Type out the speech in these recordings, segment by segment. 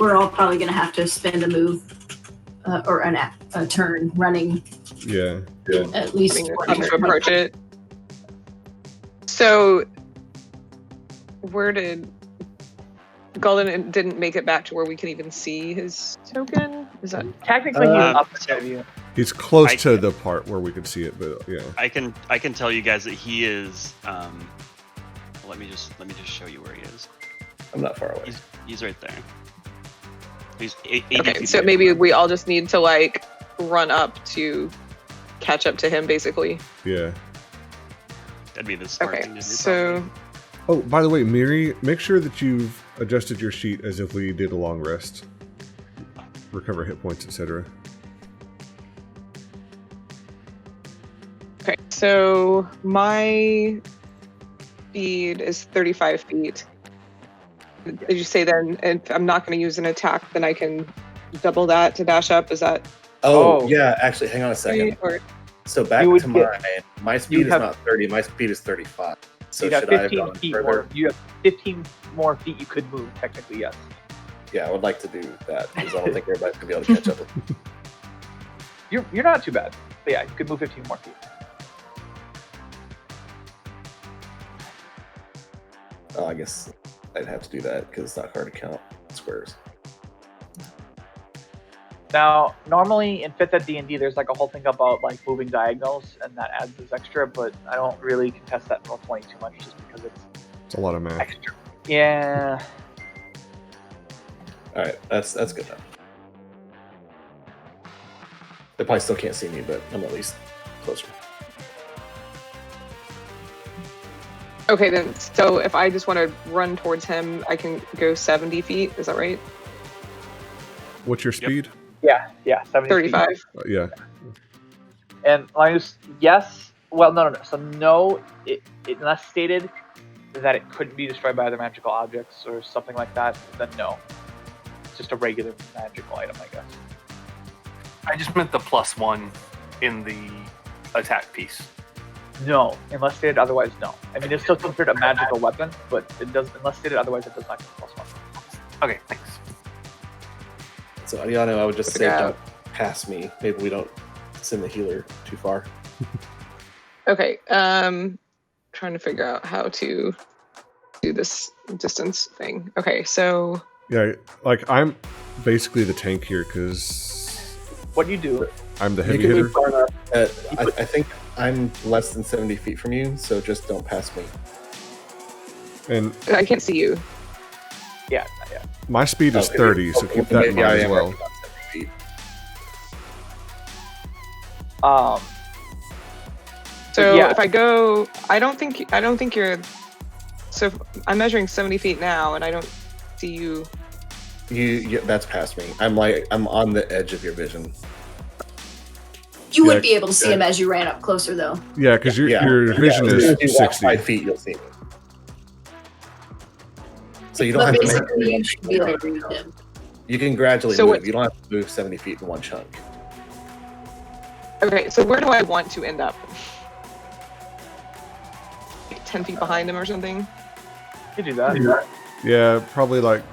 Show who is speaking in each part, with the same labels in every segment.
Speaker 1: we're all probably going to have to spend a move or a turn running.
Speaker 2: Yeah.
Speaker 1: At least
Speaker 3: to approach it. So, where did Golden didn't make it back to where we can even see his token? Is that
Speaker 4: technically he's up ahead of you?
Speaker 2: He's close to the part where we could see it, but yeah.
Speaker 5: I can tell you guys that he is. Let me just show you where he is.
Speaker 6: I'm not far away.
Speaker 5: He's right there. He's 80
Speaker 3: okay?
Speaker 5: feet
Speaker 3: So
Speaker 5: away
Speaker 3: maybe
Speaker 5: from
Speaker 3: we all just need to like run up to catch up to him, basically.
Speaker 2: Yeah.
Speaker 5: That'd be the smart thing to do.
Speaker 3: So.
Speaker 2: Oh, by the way, Miri, make sure that you've adjusted your sheet as if we did a long rest. Recover hit points, etc.
Speaker 3: Okay, so my speed is 35 feet. Did you say then if I'm not going to use an attack, then I can double that to dash up? Is that?
Speaker 6: Oh, yeah, actually, hang on a second. So back to my speed is not 30, my speed is 35. So
Speaker 4: you'd have
Speaker 6: should I have
Speaker 4: 15
Speaker 6: gone
Speaker 4: feet
Speaker 6: further?
Speaker 4: more. You have 15 more feet you could move, technically, yes.
Speaker 6: Yeah, I would like to do that because I don't think everybody's gonna be able to catch up with me.
Speaker 4: You're not too bad. But yeah, you could move 15 more feet.
Speaker 6: Oh, I guess I'd have to do that because it's not hard to count squares.
Speaker 4: Now, normally in 5th ed D&D, there's like a whole thing about like moving diagonals, and that adds this extra, but I don't really contest that in Roll20 too much just because it's
Speaker 2: a lot of math.
Speaker 4: Extra. Yeah.
Speaker 6: All right, that's good enough. They probably still can't see me, but I'm at least closer.
Speaker 3: Okay, then. So if I just want to run towards him, I can go 70 feet. Is that right?
Speaker 2: What's your speed?
Speaker 4: Yeah, 70
Speaker 3: 35.
Speaker 2: Yeah.
Speaker 4: And yes. Well, no. So no, unless stated that it couldn't be destroyed by other magical objects or something like that, then no. It's just a regular magical item, I guess.
Speaker 7: I just meant the +1 in the attack piece.
Speaker 4: No, unless stated otherwise, no. I mean, it's still considered a magical weapon, but it does, unless stated otherwise, it does not get +1.
Speaker 7: Okay, thanks.
Speaker 6: So, Adiano, I would just say don't pass me. Maybe we don't send the healer too far.
Speaker 3: Okay, trying to figure out how to do this distance thing. Okay, so...
Speaker 2: Yeah, like, I'm basically the tank here, because...
Speaker 4: What you do...
Speaker 2: I'm the heavy hitter.
Speaker 6: I think I'm less than 70 feet from you, so just don't pass me.
Speaker 2: And
Speaker 3: I can't see you.
Speaker 4: Yeah.
Speaker 2: My speed is 30, so keep that in mind as well.
Speaker 3: So if I go, I don't think you're. So I'm measuring 70 feet now, and I don't see you.
Speaker 6: That's past me. I'm on the edge of your vision.
Speaker 1: You would be able to see him as you ran up closer, though.
Speaker 2: Yeah, because your vision is 60.
Speaker 6: 5 feet, you'll see me. So you don't have to make
Speaker 1: you should be able to read him.
Speaker 6: You can gradually move. You don't have to move 70 feet in one chunk.
Speaker 3: Okay, so where do I want to end up? Like 10 feet behind him or something?
Speaker 4: You can do that.
Speaker 2: Yeah, probably like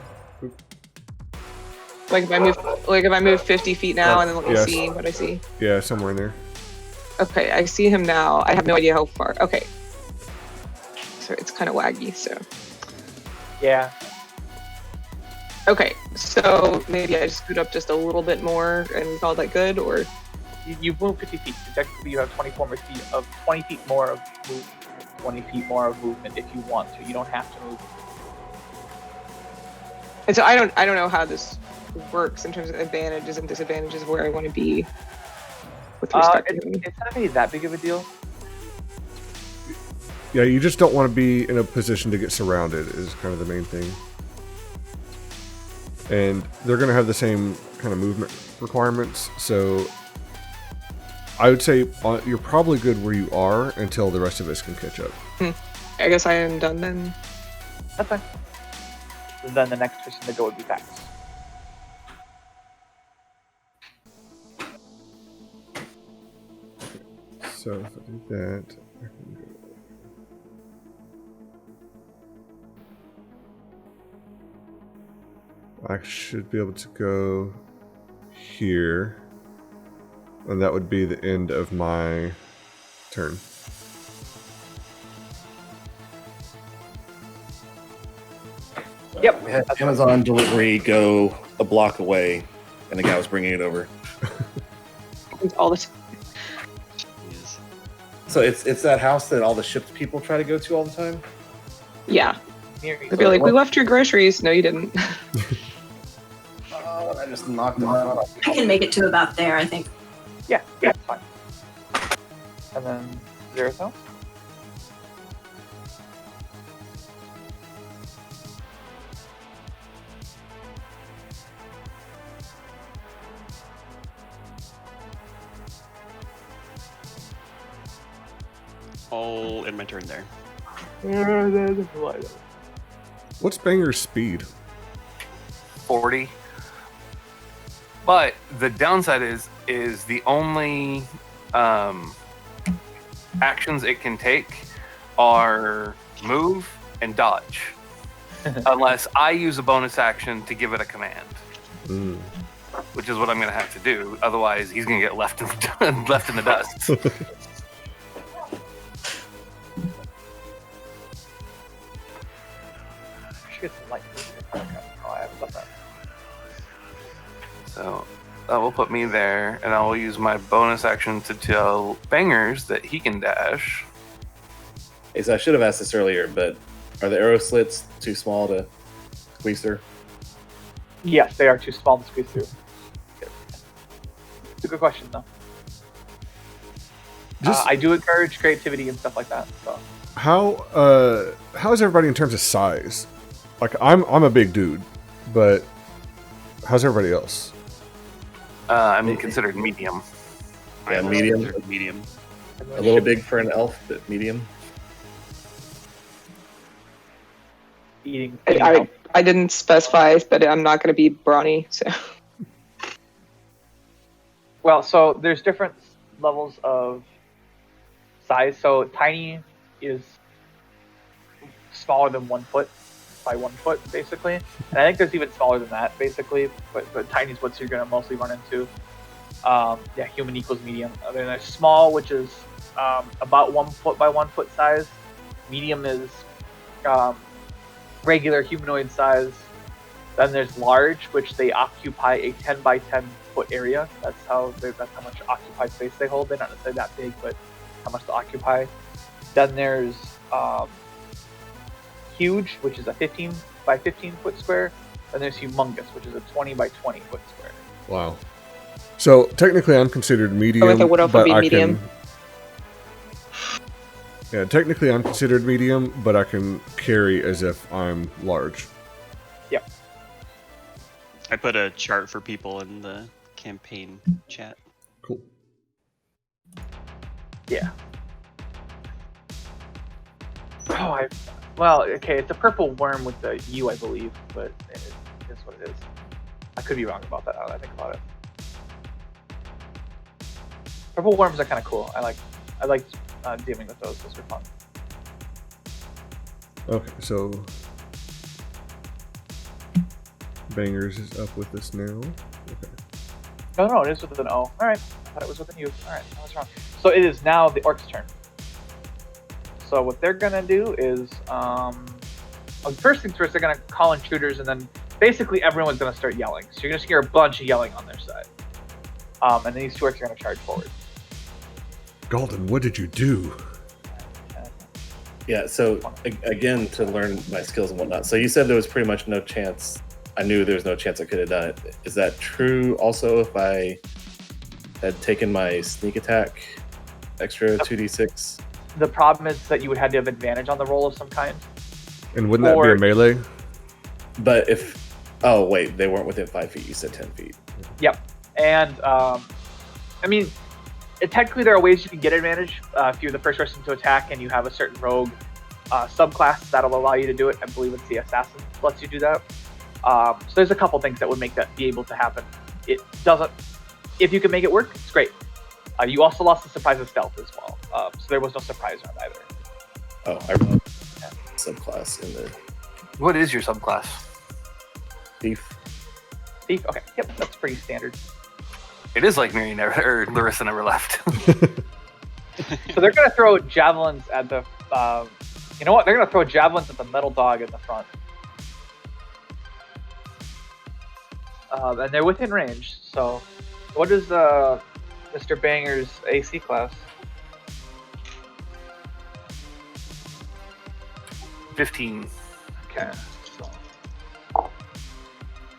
Speaker 3: if I move 50 feet now and then let me see what I see.
Speaker 2: Yeah, somewhere in there.
Speaker 3: Okay, I see him now. I have no idea how far. Okay. So it's kind of laggy, so.
Speaker 4: Yeah.
Speaker 3: Okay, so maybe I just scoot up just a little bit more and call that good, or?
Speaker 4: You've moved 50 feet. So technically you have 20 feet more of movement. 20 feet more of movement if you want to. You don't have to move.
Speaker 3: And so I don't know how this works in terms of advantages and disadvantages of where I want to be with respect to him.
Speaker 4: It's not really that big of a deal.
Speaker 2: Yeah, you just don't want to be in a position to get surrounded is kind of the main thing. And they're going to have the same kind of movement requirements, so I would say you're probably good where you are until the rest of us can catch up.
Speaker 3: I guess I am done then.
Speaker 4: That's fine. And then the next person to go would be Pax.
Speaker 2: So if I do that, I can go. I should be able to go here. And that would be the end of my turn.
Speaker 4: Yep.
Speaker 6: We had Amazon delivery go a block away, and the guy was bringing it over.
Speaker 3: All the time.
Speaker 5: Jeez.
Speaker 6: So it's that house that all the shipped people try to go to all the time?
Speaker 3: Yeah.
Speaker 4: Near
Speaker 3: They'd be like, we left your groceries. No, you didn't.
Speaker 6: Oh, I just knocked them out.
Speaker 1: I can make it to about there, I think.
Speaker 4: Yeah, it's fine. And then Zero.
Speaker 5: All in my turn there.
Speaker 2: What's Banger's speed?
Speaker 7: 40. But the downside is the only actions it can take are move and dodge, unless I use a bonus action to give it a command, which is what I'm going to have to do. Otherwise, he's going to get left in the dust.
Speaker 4: Get some light. Okay. Oh, I haven't done that.
Speaker 7: So that will put me there, and I will use my bonus action to tell Bangers that he can dash.
Speaker 6: Hey, so I should have asked this earlier, but are the arrow slits too small to squeeze through?
Speaker 4: Yes, they are too small to squeeze through. It's a good question, though. I do encourage creativity and stuff like that. So.
Speaker 2: How is everybody in terms of size? Like I'm a big dude, but how's everybody else?
Speaker 7: I'm considered medium.
Speaker 6: Yeah, medium.
Speaker 5: Medium.
Speaker 6: A little big for an elf, but medium.
Speaker 4: Eating
Speaker 3: I didn't specify, but I'm not going to be brawny. So.
Speaker 4: Well, so there's different levels of size. So tiny is smaller than 1 foot by 1 foot, basically. And I think there's even smaller than that, basically. But tiny is what you're going to mostly run into. Yeah, human equals medium. Then there's small, which is about 1 foot by 1 foot size. Medium is regular humanoid size. Then there's large, which they occupy a 10 by 10 foot area. That's how much occupied space they hold. They're not necessarily that big, but how much to occupy. Then there's huge, which is a 15 by 15 foot square. Then there's humongous, which is a 20 by 20 foot square.
Speaker 2: Wow. So technically, I'm considered medium.
Speaker 3: Oh, would also be medium.
Speaker 2: Yeah, technically, I'm considered medium, but I can carry as if I'm large.
Speaker 4: Yep.
Speaker 5: I put a chart for people in the campaign chat.
Speaker 2: Cool.
Speaker 4: Yeah. Oh, well, okay, it's a purple worm with the U, I believe, but it is what it is. I could be wrong about that now that I think about it. Purple worms are kind of cool. I like dealing with those. Those are fun.
Speaker 2: Okay, so Bangers is up with us now. Okay.
Speaker 4: No, it is with an O. All right, I thought it was with an U. All right, I was wrong. So it is now the orc's turn. So what they're gonna do is, first things first, they're gonna call intruders, and then basically everyone's gonna start yelling. So you're gonna hear a bunch of yelling on their side, and then these two orcs are gonna charge forward.
Speaker 2: Galden, what did you do?
Speaker 6: Yeah, so again, to learn my skills and whatnot. So you said there was pretty much no chance. I knew there was no chance I could have done it. Is that true also if I had taken my sneak attack extra 2d6?
Speaker 4: The problem is that you would have to have advantage on the roll of some kind.
Speaker 2: And wouldn't that be a melee?
Speaker 6: But if... Oh, wait, they weren't within 5 feet. You said 10 feet.
Speaker 4: Yep. And, I mean, technically there are ways you can get advantage if you're the first person to attack and you have a certain rogue subclass that'll allow you to do it. I believe it's the assassin lets you do that. So there's a couple things that would make that be able to happen. It doesn't... If you can make it work, it's great. You also lost the surprise of stealth as well. So there was no surprise round either.
Speaker 6: Oh, I wrote subclass in the...
Speaker 7: What is your subclass?
Speaker 6: Thief.
Speaker 4: Thief? Okay, yep, that's pretty standard.
Speaker 7: It is like Mary never, or Larissa never left.
Speaker 4: So they're gonna throw javelins at the. You know what? They're gonna throw javelins at the metal dog in the front. And they're within range. So, what is Mr. Banger's AC class?
Speaker 7: 15.
Speaker 4: Okay. So.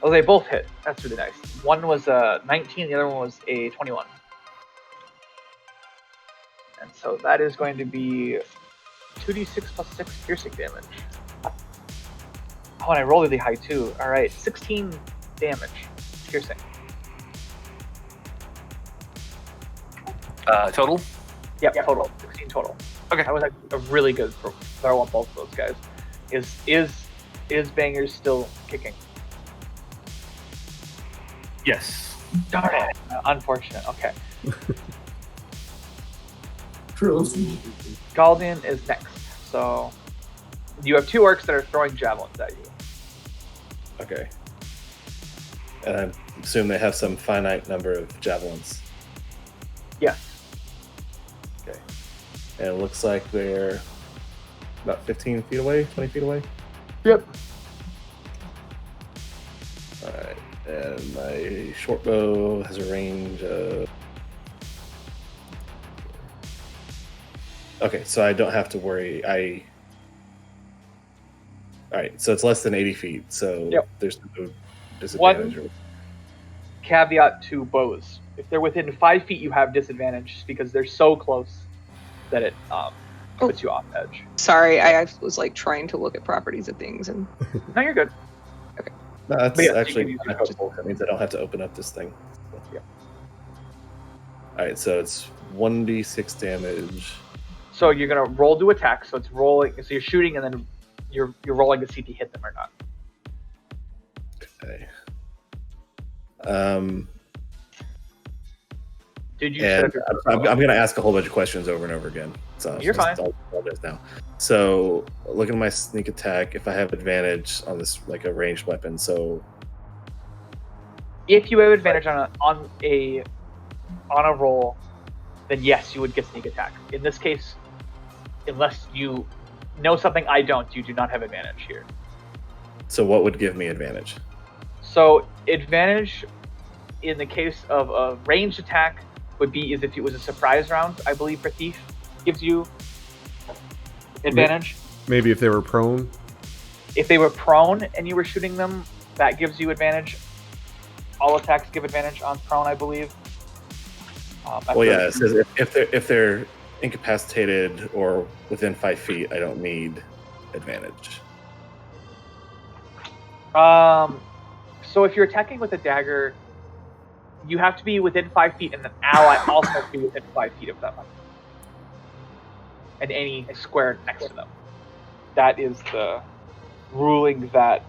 Speaker 4: Oh, they both hit. That's really nice. One was a 19, the other one was a 21. And so that is going to be 2d6 plus 6 piercing damage. Oh, and I rolled really high too. All right, 16 damage piercing.
Speaker 7: Total?
Speaker 4: Yep, total. 16 total.
Speaker 7: Okay.
Speaker 4: That was like a really good throw on both of those guys. Is Bangers still kicking?
Speaker 7: Yes.
Speaker 4: Darn it. Unfortunate. Okay.
Speaker 1: Cruelty.
Speaker 4: Galdian is next. So you have 2 orcs that are throwing javelins at you.
Speaker 6: Okay. And I assume they have some finite number of javelins.
Speaker 4: Yes.
Speaker 6: Okay. And it looks like they're about 15 feet away, 20 feet away.
Speaker 4: Yep.
Speaker 6: Alright. And my short bow has a range of... Okay, so I don't have to worry. Alright, so it's less than 80 feet, so
Speaker 4: Yep.
Speaker 6: there's no disadvantage.
Speaker 4: One caveat to bows. If they're within 5 feet, you have disadvantage because they're so close that it puts you off edge.
Speaker 3: Sorry, I was like trying to look at properties of things and
Speaker 4: No, you're good.
Speaker 6: No, that's
Speaker 4: But yeah, so you
Speaker 6: actually
Speaker 4: can use
Speaker 6: kind
Speaker 4: your
Speaker 6: of helpful. That means I don't have to open up this thing.
Speaker 4: Yeah.
Speaker 6: Alright, so it's 1d6 damage.
Speaker 4: So you're gonna roll to attack. So it's rolling. So you're shooting, and then you're rolling to see if you hit them or not.
Speaker 6: Okay.
Speaker 4: Did you set
Speaker 6: And
Speaker 4: up your
Speaker 6: I'm going to ask a whole bunch of questions over and over again. So
Speaker 4: You're fine.
Speaker 6: All this now. So looking at my sneak attack, if I have advantage on this, like a ranged weapon, so
Speaker 4: If you have advantage on a roll, then yes, you would get sneak attack. In this case, unless you know something I don't, you do not have advantage here.
Speaker 6: so what would give me advantage?
Speaker 4: So advantage in the case of a ranged attack would be as if it was a surprise round, I believe, for Thief gives you advantage.
Speaker 2: Maybe if they were prone.
Speaker 4: If they were prone and you were shooting them, that gives you advantage. All attacks give advantage on prone, I believe.
Speaker 6: Well, yeah, it says if they're incapacitated or within 5 feet, I don't need advantage.
Speaker 4: So if you're attacking with a dagger, you have to be within 5 feet, and an ally also has to be within 5 feet of them, and any square next to them. That is the ruling that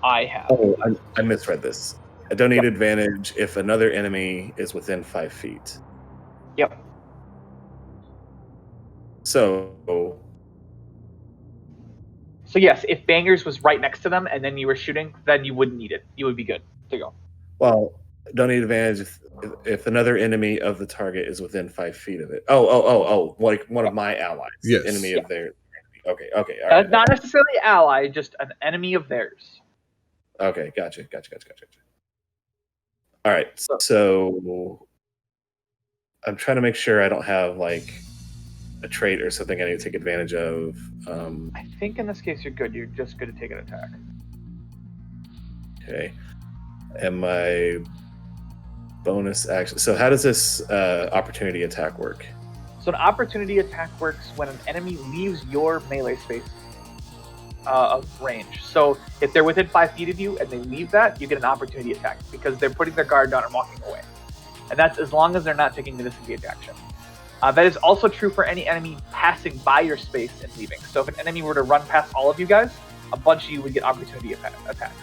Speaker 4: I have.
Speaker 6: Oh, I misread this. I don't need advantage if another enemy is within 5 feet.
Speaker 4: Yep.
Speaker 6: So
Speaker 4: yes, if Bangers was right next to them and then you were shooting, then you wouldn't need it. You would be good to go.
Speaker 6: well, don't need advantage if another enemy of the target is within 5 feet of it. Oh, like one of my allies.
Speaker 2: Yes.
Speaker 6: Enemy of their. Okay. All right.
Speaker 4: That's not necessarily ally, just an enemy of theirs.
Speaker 6: Okay, gotcha. All right, so I'm trying to make sure I don't have like a trait or something I need to take advantage of.
Speaker 4: I think in this case you're good. You're just good to take an attack.
Speaker 6: Okay, and my bonus action. So how does this opportunity attack work?
Speaker 4: So an opportunity attack works when an enemy leaves your melee space of range. So if they're within 5 feet of you and they leave that, you get an opportunity attack because they're putting their guard down and walking away. And that's as long as they're not taking the disengage action. That is also true for any enemy passing by your space and leaving. So if an enemy were to run past all of you guys, a bunch of you would get opportunity attacks.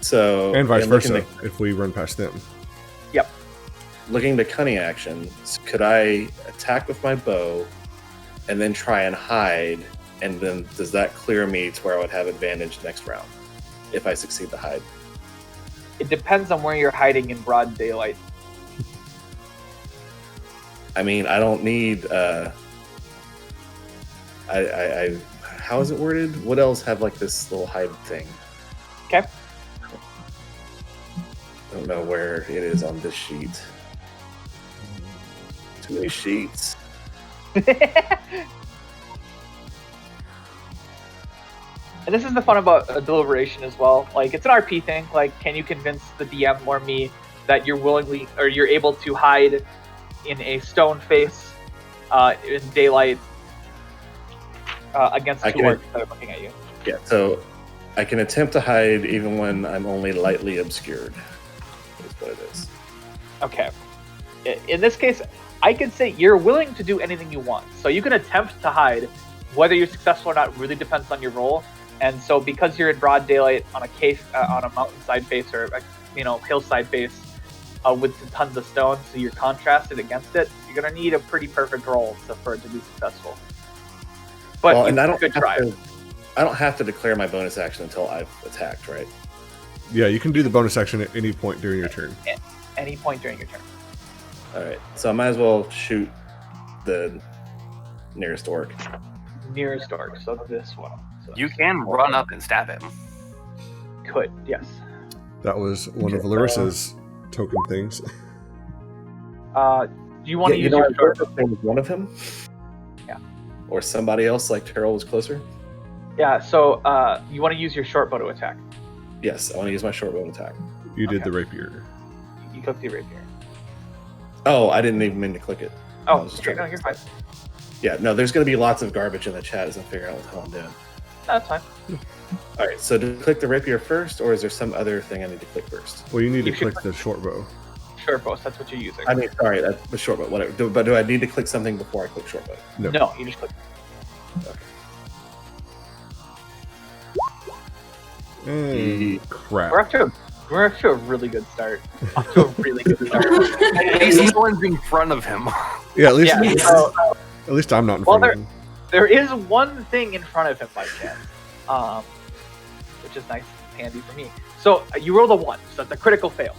Speaker 6: So
Speaker 2: And vice versa,
Speaker 6: looking
Speaker 2: if we run past them.
Speaker 6: looking to cunning action, could I attack with my bow and then try and hide? And then does that clear me to where I would have advantage next round if I succeed the hide?
Speaker 4: It depends on where you're hiding in broad daylight.
Speaker 6: I mean, I don't need. I how is it worded? What else have like this little hide thing?
Speaker 4: Okay.
Speaker 6: I don't know where it is on this sheet. Too many sheets.
Speaker 4: And this is the fun about a deliberation as well. Like, it's an RP thing. Like, can you convince the DM or me that you're willingly or you're able to hide in a stone face in daylight against two orcs that are looking at you?
Speaker 6: Yeah, so I can attempt to hide even when I'm only lightly obscured. Is what it is.
Speaker 4: Okay. In this case, I could say you're willing to do anything you want. So you can attempt to hide. Whether you're successful or not really depends on your role. And so because you're in broad daylight on a cave, on a mountainside face or a hillside face with tons of stone, so you're contrasted against it, you're gonna need a pretty perfect roll for it to be successful. But
Speaker 6: Well, and I
Speaker 4: don't
Speaker 6: have to declare my bonus action until I've attacked, right?
Speaker 2: Yeah, you can do the bonus action at any point during your turn.
Speaker 4: At any point during your turn.
Speaker 6: All right, so I might as well shoot the nearest orc.
Speaker 4: Nearest orc, so this one. So
Speaker 7: You can run up and stab him.
Speaker 4: could, yes.
Speaker 2: That was one of Larissa's token things.
Speaker 4: Do you want to use your short?
Speaker 6: One of him?
Speaker 4: Yeah.
Speaker 6: Or somebody else, like Terrell was closer?
Speaker 4: Yeah, so you want to use your short bow to attack.
Speaker 6: Yes, I want to use my short bow attack.
Speaker 2: You did
Speaker 4: Okay.
Speaker 2: the rapier.
Speaker 4: You click the rapier.
Speaker 6: Oh, I didn't even mean to click it. I
Speaker 4: Oh,
Speaker 6: was just
Speaker 4: okay,
Speaker 6: trying
Speaker 4: no,
Speaker 6: to-
Speaker 4: you're fine.
Speaker 6: Yeah, no, there's going to be lots of garbage in the chat as I'm figuring out what the hell I'm doing.
Speaker 4: That's fine.
Speaker 6: All right, so do I click the rapier first, or is there some other thing I need to click first?
Speaker 2: Well, you need
Speaker 4: You
Speaker 2: to
Speaker 4: should-
Speaker 2: click the short bow.
Speaker 4: Short bow, so that's what you're using.
Speaker 6: I mean, sorry, that's the short bow, whatever. But do I need to click something before I click short bow?
Speaker 4: No, you just click.
Speaker 2: Hey, crap.
Speaker 4: We're off to a really good start. Off to a really good start.
Speaker 7: At least no one's in front of him.
Speaker 2: Yeah, at least
Speaker 4: Yeah, so,
Speaker 2: at least I'm not in
Speaker 4: Well,
Speaker 2: front of him.
Speaker 4: there is one thing in front of him by chance, which is nice and handy for me. So you rolled a 1, so it's a critical fail,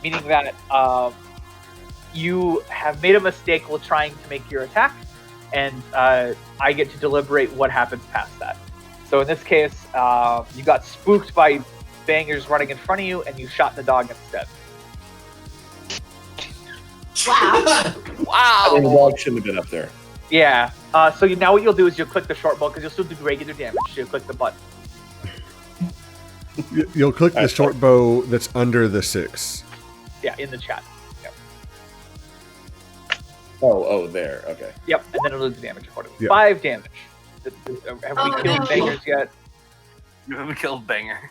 Speaker 4: meaning that you have made a mistake while trying to make your attack, and I get to deliberate what happens past that. So in this case, you got spooked by bangers running in front of you, and you shot the dog instead.
Speaker 1: Wow.
Speaker 6: I mean, the dog shouldn't have been up there.
Speaker 4: Yeah. So now what you'll do is you'll click the short bow because you'll still do regular damage. So you'll click the button.
Speaker 2: You'll click the short bow that's under the 6.
Speaker 4: Yeah, in the chat. Yep.
Speaker 6: Oh, there. Okay.
Speaker 4: Yep. And then it'll do the damage accordingly.
Speaker 2: Yeah.
Speaker 4: 5 damage. Have
Speaker 1: Oh,
Speaker 4: we killed
Speaker 1: no.
Speaker 4: bangers yet?
Speaker 7: We killed Banger.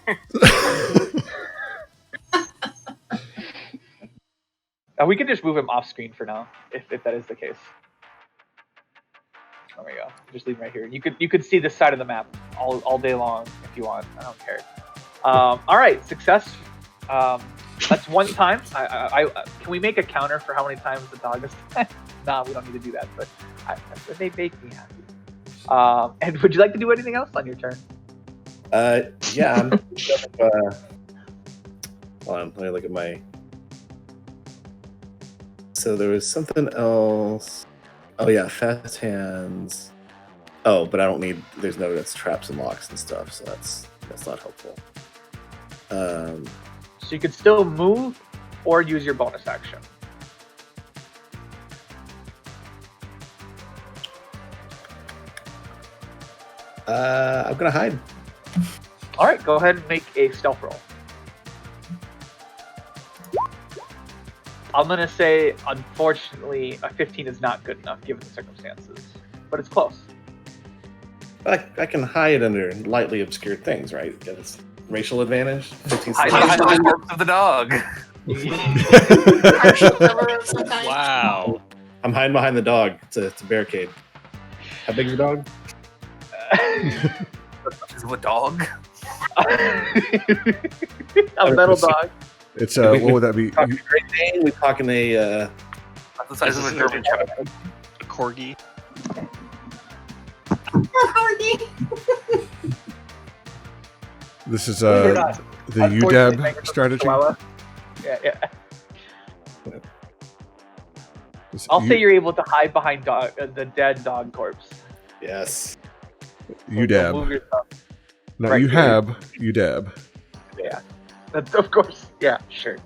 Speaker 4: We can just move him off screen for now, if that is the case. There we go. Just leave him right here. You could see this side of the map all day long if you want. I don't care. All right, success. That's 1 time. I can we make a counter for how many times the dog has? Nah, we don't need to do that. But they make me happy. And would you like to do anything else on your turn?
Speaker 6: Yeah. I'm hold on, let me look at my. So there was something else. Oh yeah, fast hands. Oh, but I don't need. There's no that's traps and locks and stuff, so that's not helpful.
Speaker 4: So you could still move or use your bonus action.
Speaker 6: I'm gonna hide.
Speaker 4: All right, go ahead and make a stealth roll. I'm gonna say, unfortunately, a 15 is not good enough given the circumstances, but it's close.
Speaker 6: I can hide under lightly obscured things, right? It's racial advantage. 15
Speaker 7: Hide
Speaker 6: seconds.
Speaker 7: behind the corpse of the dog.
Speaker 1: Partial cover of some kind.
Speaker 5: Wow.
Speaker 6: I'm hiding behind the dog. It's a barricade. How big is the dog?
Speaker 7: Is it a dog?
Speaker 4: A metal dog.
Speaker 2: It's what would that be?
Speaker 6: Talking Great Dane. We talking a.
Speaker 7: That's the size of a German Shepherd.
Speaker 5: A corgi.
Speaker 2: This is
Speaker 4: Believe it or not,
Speaker 2: the
Speaker 4: unfortunately,
Speaker 2: UDAB
Speaker 4: Megan
Speaker 2: strategy.
Speaker 4: Chihuahua. Yeah.
Speaker 2: This
Speaker 4: I'll say you're able to hide behind the dead dog corpse.
Speaker 6: Yes.
Speaker 4: So you'll move
Speaker 2: UDAB.
Speaker 4: yourself.
Speaker 2: Not
Speaker 4: Right.
Speaker 2: UHAB, UDAB.
Speaker 4: Yeah. That's, of course. Yeah, sure.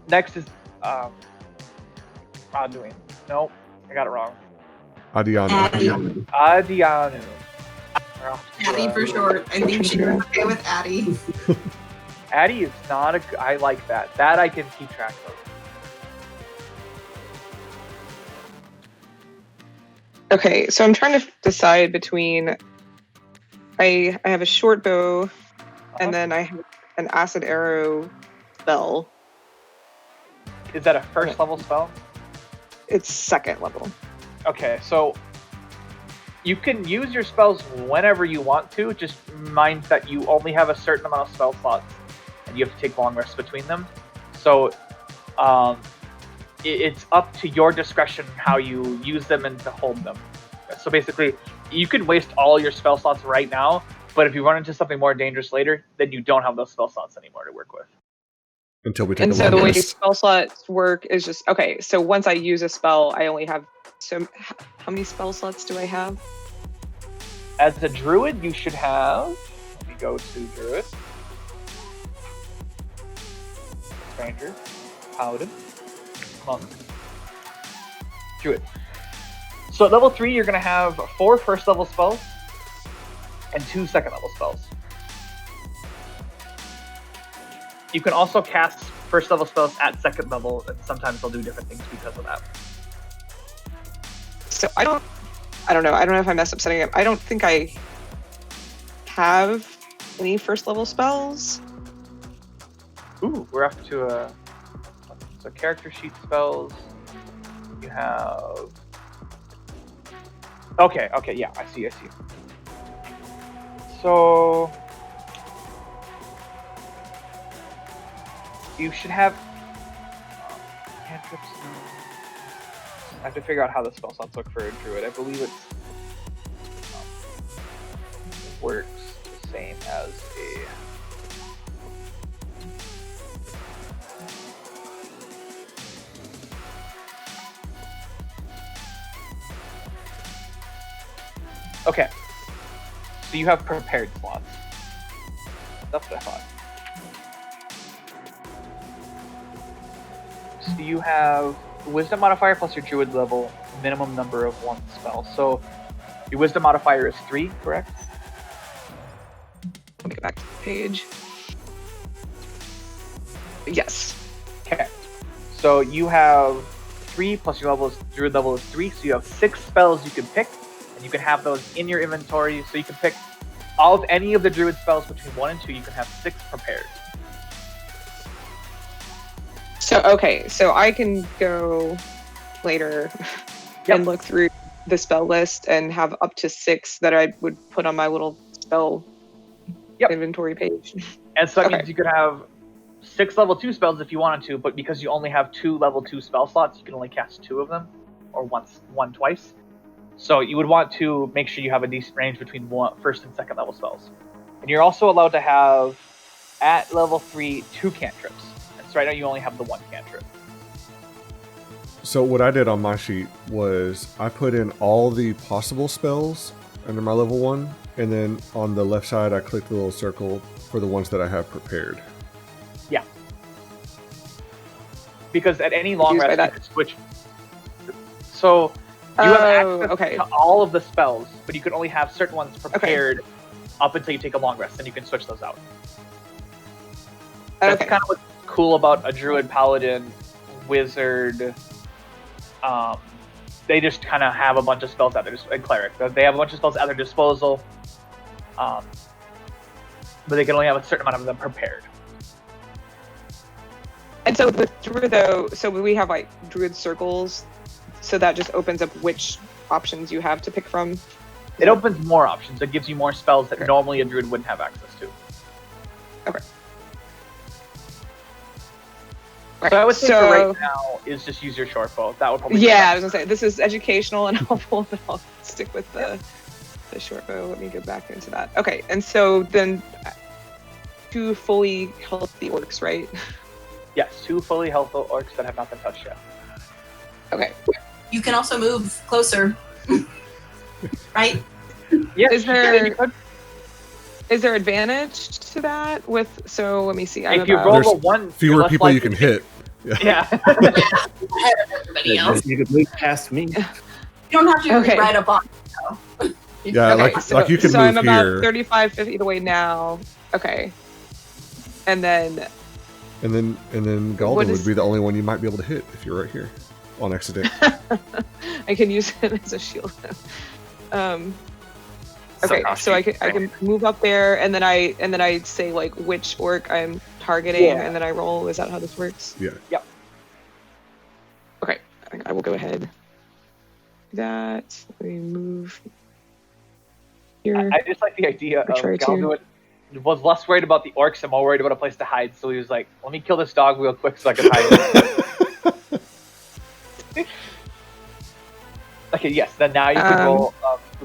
Speaker 4: Next is Anduin. Nope, I got it wrong.
Speaker 2: Adiana.
Speaker 1: Addie.
Speaker 4: Adianu. We're off to,
Speaker 8: Addie for short. I think she was okay with Addie.
Speaker 4: Addie is not a. I like that. That I can keep track of.
Speaker 3: Okay, so I'm trying to decide between. I have a short bow, and then I have an acid arrow spell.
Speaker 4: Is that a first level spell?
Speaker 3: It's second level.
Speaker 4: Okay, so you can use your spells whenever you want to. Just mind that you only have a certain amount of spell slots, and you have to take long rests between them. So, it's up to your discretion how you use them and to hold them. So basically, you can waste all your spell slots right now, but if you run into something more dangerous later, then you don't have those spell slots anymore to work with.
Speaker 2: Until we take
Speaker 3: And
Speaker 2: a
Speaker 3: so
Speaker 2: long
Speaker 3: the way
Speaker 2: rest.
Speaker 3: spell slots work is just okay. So once I use a spell, I only have. So how many spell slots do I have?
Speaker 4: As a druid, you should have. Let me go to druid, ranger, paladin, monk, druid. So at level 3, you're going to have 4 first level spells and 2 second level spells. You can also cast first level spells at second level, and sometimes they'll do different things because of that.
Speaker 3: So I don't know. I don't know if I messed up setting up. I don't think I have any first level spells.
Speaker 4: Ooh, we're up to so character sheet spells. You have. Okay, yeah, I see. So you should have cantrips. I have to figure out how the spell slots look for a druid. I believe it works the same as a. Okay, so you have prepared slots. That's what I thought. So you have the wisdom modifier plus your druid level, minimum number of 1 spell. So your wisdom modifier is 3, correct?
Speaker 3: Let me get back to the page. Yes.
Speaker 4: Okay. So you have 3 plus your druid level is 3, so you have 6 spells you can pick, and you can have those in your inventory. So you can pick all of any of the druid spells between 1 and 2. You can have 6 prepared.
Speaker 3: So okay, so I can go later and look through the spell list and have up to 6 that I would put on my little spell inventory page.
Speaker 4: And so that means you could have 6 level 2 spells if you wanted to, but because you only have 2 level 2 spell slots, you can only cast 2 of them, or one twice. So you would want to make sure you have a decent range between first and second level spells. And you're also allowed to have, at level 3, 2 cantrips. And so right now you only have the 1 cantrip.
Speaker 2: So what I did on my sheet was I put in all the possible spells under my level 1, and then on the left side I clicked the little circle for the ones that I have prepared.
Speaker 4: Yeah. Because at any long rest you can switch. So you have access to all of the spells, but you can only have certain ones prepared up until you take a long rest, and you can switch those out. That's kind of what's cool about a druid, paladin, wizard. They just kind of have a bunch of spells at their and cleric. They have a bunch of spells at their disposal, but they can only have a certain amount of them prepared.
Speaker 3: And so with druid though, so we have like druid circles, so that just opens up which options you have to pick from.
Speaker 4: It opens more options. It gives you more spells that normally a druid wouldn't have access to.
Speaker 3: Okay.
Speaker 4: So I would say for right now is just use your short bow. That would probably.
Speaker 3: Yeah, I was gonna say this is educational and helpful, but I'll stick with the the short bow. Let me go back into that. Okay, and so then 2 fully healthy orcs, right?
Speaker 4: Yes, 2 fully healthy orcs that have not been touched yet.
Speaker 3: Okay.
Speaker 1: You can also move closer. Right?
Speaker 4: Yeah.
Speaker 3: Is there advantage to that? So let me see. I'm
Speaker 4: If you
Speaker 3: about-
Speaker 4: roll
Speaker 2: There's
Speaker 4: a 1, you're
Speaker 2: Fewer
Speaker 4: less
Speaker 2: people you
Speaker 4: likely
Speaker 2: can
Speaker 4: to-
Speaker 2: hit.
Speaker 4: Yeah.
Speaker 1: Ahead of everybody else.
Speaker 6: You could move past me.
Speaker 1: You don't have to
Speaker 3: Okay.
Speaker 1: be right up on. Though.
Speaker 2: Yeah,
Speaker 3: Okay,
Speaker 2: like you can
Speaker 3: so
Speaker 2: move
Speaker 3: I'm about
Speaker 2: here,
Speaker 3: 35, 50 feet away now. Okay. And then
Speaker 2: and then
Speaker 3: What
Speaker 2: Galden
Speaker 3: is-
Speaker 2: would be the only one you might be able to hit if you're right here on accident.
Speaker 3: I can use it as a shield. Okay, so I can move up there, and then I say like which orc I'm targeting,
Speaker 4: Yeah.
Speaker 3: and then I roll. Is that how this works?
Speaker 2: Yeah.
Speaker 4: Yep.
Speaker 3: Okay, I will go ahead. Do that. Let me move here.
Speaker 4: I just like the idea of
Speaker 3: Try to.
Speaker 4: Galduin was less worried about the orcs and more worried about a place to hide. So he was like, "Let me kill this dog real quick so I can hide." Okay, yes. Then now you can roll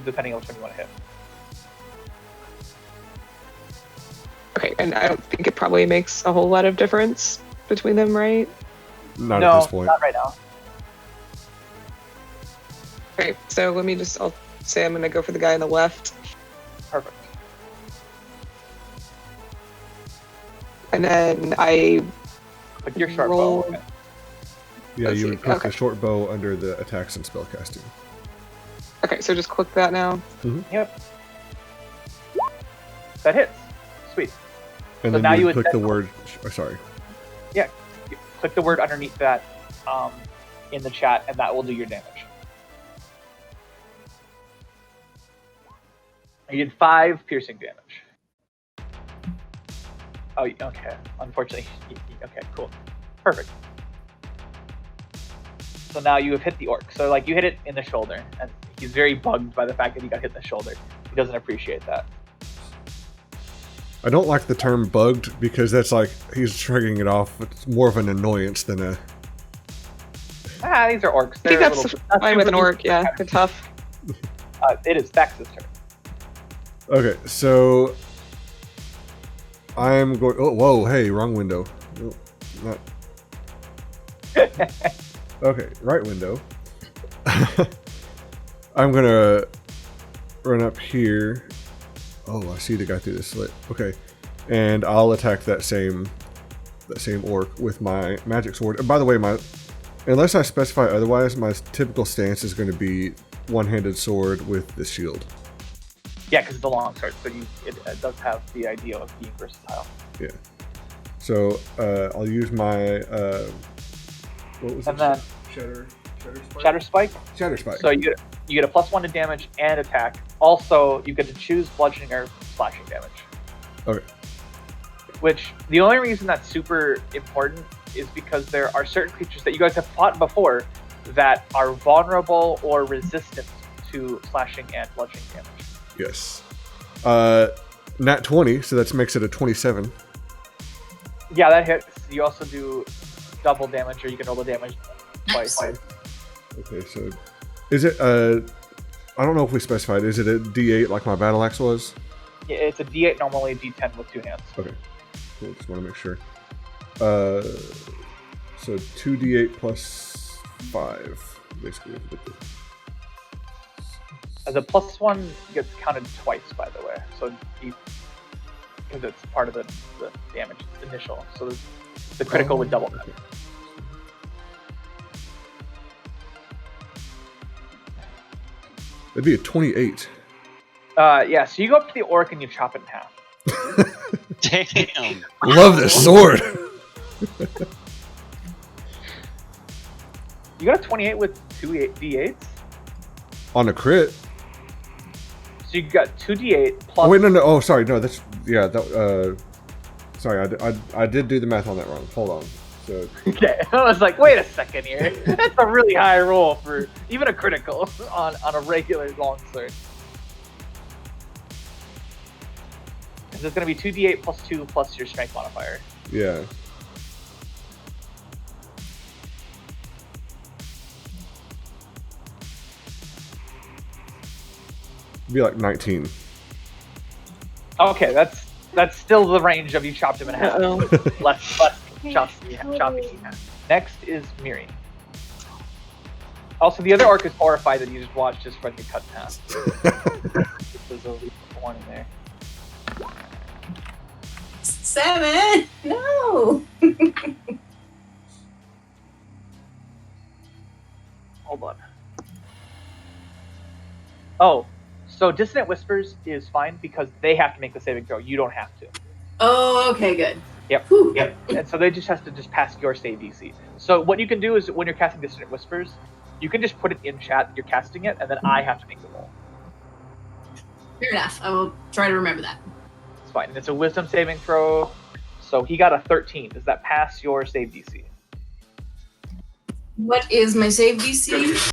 Speaker 4: depending on which one you want to hit.
Speaker 3: Okay, and I don't think it probably makes a whole lot of difference between them, right?
Speaker 2: Not
Speaker 4: no,
Speaker 2: at this point.
Speaker 4: not right now.
Speaker 3: Okay, so I'll say I'm gonna go for the guy on the left,
Speaker 4: Perfect.
Speaker 3: and then I
Speaker 4: Click your short
Speaker 3: roll.
Speaker 4: bow. Okay.
Speaker 2: Yeah,
Speaker 3: Let's
Speaker 2: you
Speaker 3: see,
Speaker 2: would click
Speaker 3: okay.
Speaker 2: the short bow under the attacks and spellcasting.
Speaker 3: Okay, so just click that now.
Speaker 4: Yep. That hits. Sweet.
Speaker 2: And
Speaker 4: So
Speaker 2: then
Speaker 4: now
Speaker 2: you
Speaker 4: you
Speaker 2: would
Speaker 4: would
Speaker 2: click the
Speaker 4: then-
Speaker 2: word. Sorry.
Speaker 4: Click the word underneath that in the chat, and that will do your damage. You did 5 piercing damage. Oh, okay. Unfortunately, okay, cool, perfect. So now you have hit the orc. So like you hit it in the shoulder, and he's very bugged by the fact that he got hit in the shoulder. He doesn't appreciate that.
Speaker 2: I don't like the term bugged because that's like he's triggering it off. It's more of an annoyance than a.
Speaker 4: These are orcs.
Speaker 3: I think
Speaker 4: They're
Speaker 3: that's
Speaker 4: little-
Speaker 3: fine with an
Speaker 4: super-
Speaker 3: orc. Yeah, they're tough.
Speaker 4: It is Vex's turn.
Speaker 2: Okay, so I'm going. Oh, whoa! Hey, wrong window. Oh, not. Okay, right window. I'm gonna run up here. Oh, I see the guy through the slit. Okay, and I'll attack that same orc with my magic sword. And by the way, unless I specify otherwise, my typical stance is going to be one-handed sword with the shield.
Speaker 4: Yeah, because it's a long sword, so it does have the idea of being versatile.
Speaker 2: Yeah. So I'll use my what was
Speaker 4: And
Speaker 2: it?
Speaker 4: then
Speaker 2: Shatter Spike.
Speaker 4: Shatter Spike.
Speaker 2: Shatter Spike.
Speaker 4: So you get a +1 to damage and attack. Also, you get to choose bludgeoning or slashing damage.
Speaker 2: Okay.
Speaker 4: Which the only reason that's super important is because there are certain creatures that you guys have fought before that are vulnerable or resistant to slashing and bludgeoning damage.
Speaker 2: Yes. Nat 20, so that makes it a 27.
Speaker 4: Yeah, that hits. You also do double damage, or you can roll the damage twice.
Speaker 2: Okay, so is it I don't know if we specified. Is it a D8 like my battle axe was?
Speaker 4: Yeah, it's a D8 normally, a D10 with 2 hands.
Speaker 2: Okay. Cool. Just want to make sure. So 2d8 plus 5, basically.
Speaker 4: As a +1 gets counted twice, by the way. So because it's part of the damage initial. So the critical would double that.
Speaker 2: Okay. That'd be a 28.
Speaker 4: Yeah, so you go up to the orc and you chop it in half.
Speaker 5: Damn.
Speaker 2: Love this sword.
Speaker 4: You got a 28 with 2 D8s?
Speaker 2: On a crit.
Speaker 4: So you got 2 D8 plus...
Speaker 2: Oh wait, no. Oh, sorry. No, that's sorry, I did do the math on that wrong. Hold on. So
Speaker 4: Okay, I was like, wait a second here. That's a really high roll for even a critical on a regular longsword. It's going to be 2d8 plus 2 plus your strength modifier.
Speaker 2: yeah. be like 19.
Speaker 4: Okay, that's still the range of you chopped him in half.
Speaker 3: Uh-oh.
Speaker 4: less chopping in half. Next is Miri. Also, the other orc is horrified that you just watched his friend get cut in half. There's at least one in there.
Speaker 1: 7. No.
Speaker 4: Hold on. Oh, so Dissonant Whispers is fine because they have to make the saving throw. You don't have to.
Speaker 1: Oh, okay, good.
Speaker 4: Yep.
Speaker 1: Whew.
Speaker 4: Yep. And so they just has to just pass your save DC. So what you can do is when you're casting Dissonant Whispers, you can just put it in chat that you're casting it, and then I have to make the roll.
Speaker 1: Fair enough. I will try to remember that.
Speaker 4: It's fine. And it's a Wisdom saving throw. So he got a 13. Does that pass your save DC?
Speaker 1: What is my save DC?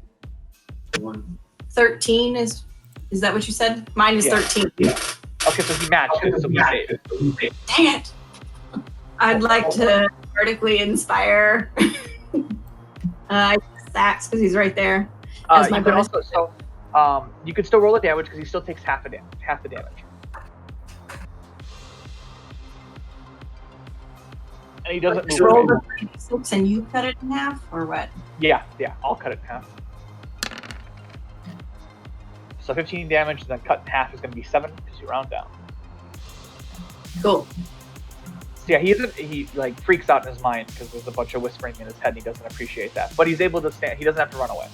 Speaker 1: 13 is that what you said? Mine is
Speaker 4: Yeah.
Speaker 1: 13.
Speaker 4: Okay, so he matched it, so he saved.
Speaker 1: Dang it. I'd like to vertically inspire Sax because he's right there. As my
Speaker 4: You can
Speaker 1: bonus.
Speaker 4: also, you can still roll the damage because he still takes half the damage. And he doesn't move.
Speaker 1: Roll
Speaker 4: away.
Speaker 1: the 6 and you cut it in half, or what?
Speaker 4: Yeah, I'll cut it in half. So 15 damage, then cut in half is going to be 7 because you round down.
Speaker 1: Cool.
Speaker 4: So yeah, he like freaks out in his mind because there's a bunch of whispering in his head and he doesn't appreciate that. But he's able to stand, he doesn't have to run away.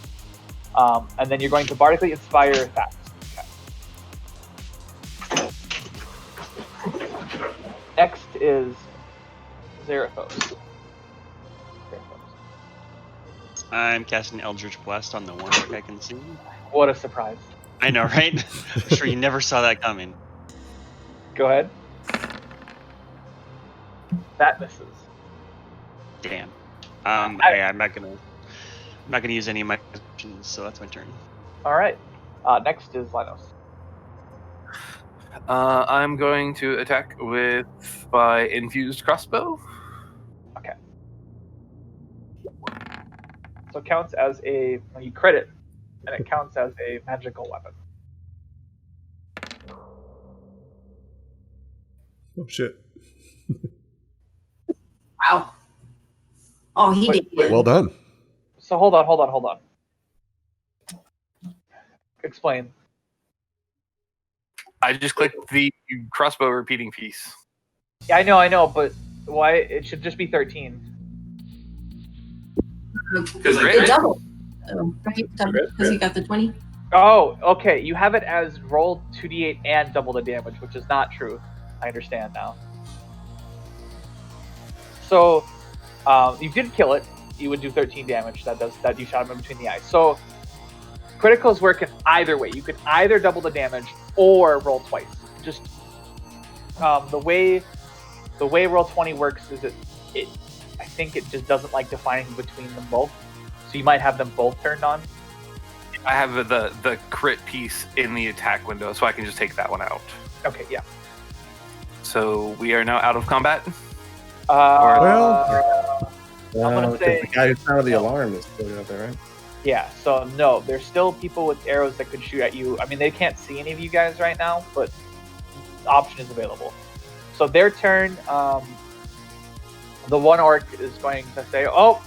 Speaker 4: And then you're going to bardically inspire that. Okay. Next is Zerathos.
Speaker 5: I'm casting Eldritch Blast on the one orc I can see.
Speaker 4: What a surprise.
Speaker 5: I know, right? I'm sure you never saw that coming.
Speaker 4: Go ahead. That misses.
Speaker 5: Damn. I'm not gonna use any of my options, so that's my turn.
Speaker 4: All right. Next is Linus.
Speaker 7: I'm going to attack with my infused crossbow.
Speaker 4: Okay. So it counts as when you crit it, and it counts as a magical weapon.
Speaker 2: Oh shit!
Speaker 1: Wow. Oh, he
Speaker 4: Wait,
Speaker 1: did.
Speaker 2: Well done.
Speaker 4: So hold on. Explain.
Speaker 7: I just clicked the crossbow repeating piece.
Speaker 4: Yeah, I know, but why? It should just be 13.
Speaker 7: Because
Speaker 1: It doubled. Oh, right? Because he got the 20.
Speaker 4: Oh, okay. You have it as roll 2d8 and double the damage, which is not true. I understand now. So, you did kill it. You would do 13 damage. That you shot him in between the eyes. So, criticals work in either way. You could either double the damage or roll twice. Just the way Roll20 works is I think it just doesn't like defining between them both. So you might have them both turned on.
Speaker 7: I have the crit piece in the attack window, so I can just take that one out.
Speaker 4: Okay, yeah.
Speaker 7: So we are now out of combat.
Speaker 2: Well,
Speaker 4: I'm gonna say
Speaker 6: the guy who sounded the alarm is still out there, right?
Speaker 4: yeah. So no, there's still people with arrows that could shoot at you. I mean, they can't see any of you guys right now, but the option is available. So their turn. The one orc is going to say, "Oh,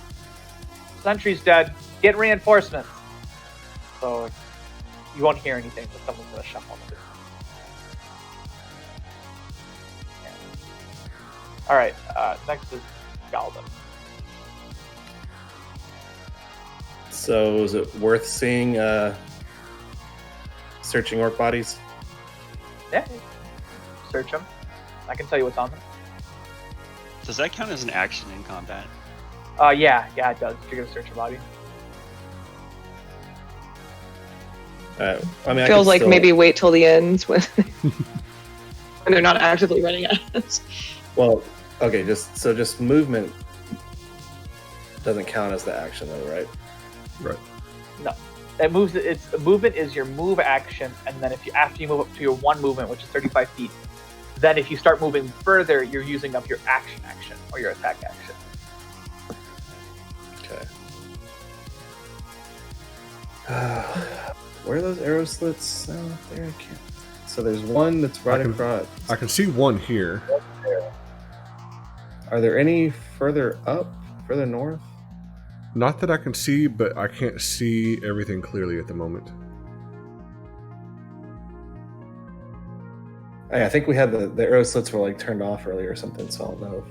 Speaker 4: sentry's dead. Get reinforcements." So you won't hear anything, but someone's going to shuffle it. Yeah. All right. Next is Galvin.
Speaker 6: So is it worth seeing searching orc bodies?
Speaker 4: Yeah. Search them. I can tell you what's on them.
Speaker 5: Does that count as an action in combat?
Speaker 4: Yeah, it does. If you're gonna search a body.
Speaker 6: I mean, I
Speaker 3: Feels
Speaker 6: could
Speaker 3: like
Speaker 6: still-
Speaker 3: maybe wait till the end when they're not actively running at us.
Speaker 6: Well, okay, just movement doesn't count as the action, though, right?
Speaker 2: right.
Speaker 4: It moves. Movement is your move action, and then after you move up to your one movement, which is 35 feet, then if you start moving further, you're using up your action or your attack action.
Speaker 6: Okay. Where are those arrow slits? Oh, there I can't. So there's one that's right across.
Speaker 2: I can see one here.
Speaker 6: Are there any further up, further north?
Speaker 2: Not that I can see, but I can't see everything clearly at the moment.
Speaker 6: I think we had the arrow slits were like turned off earlier or something, so I don't know.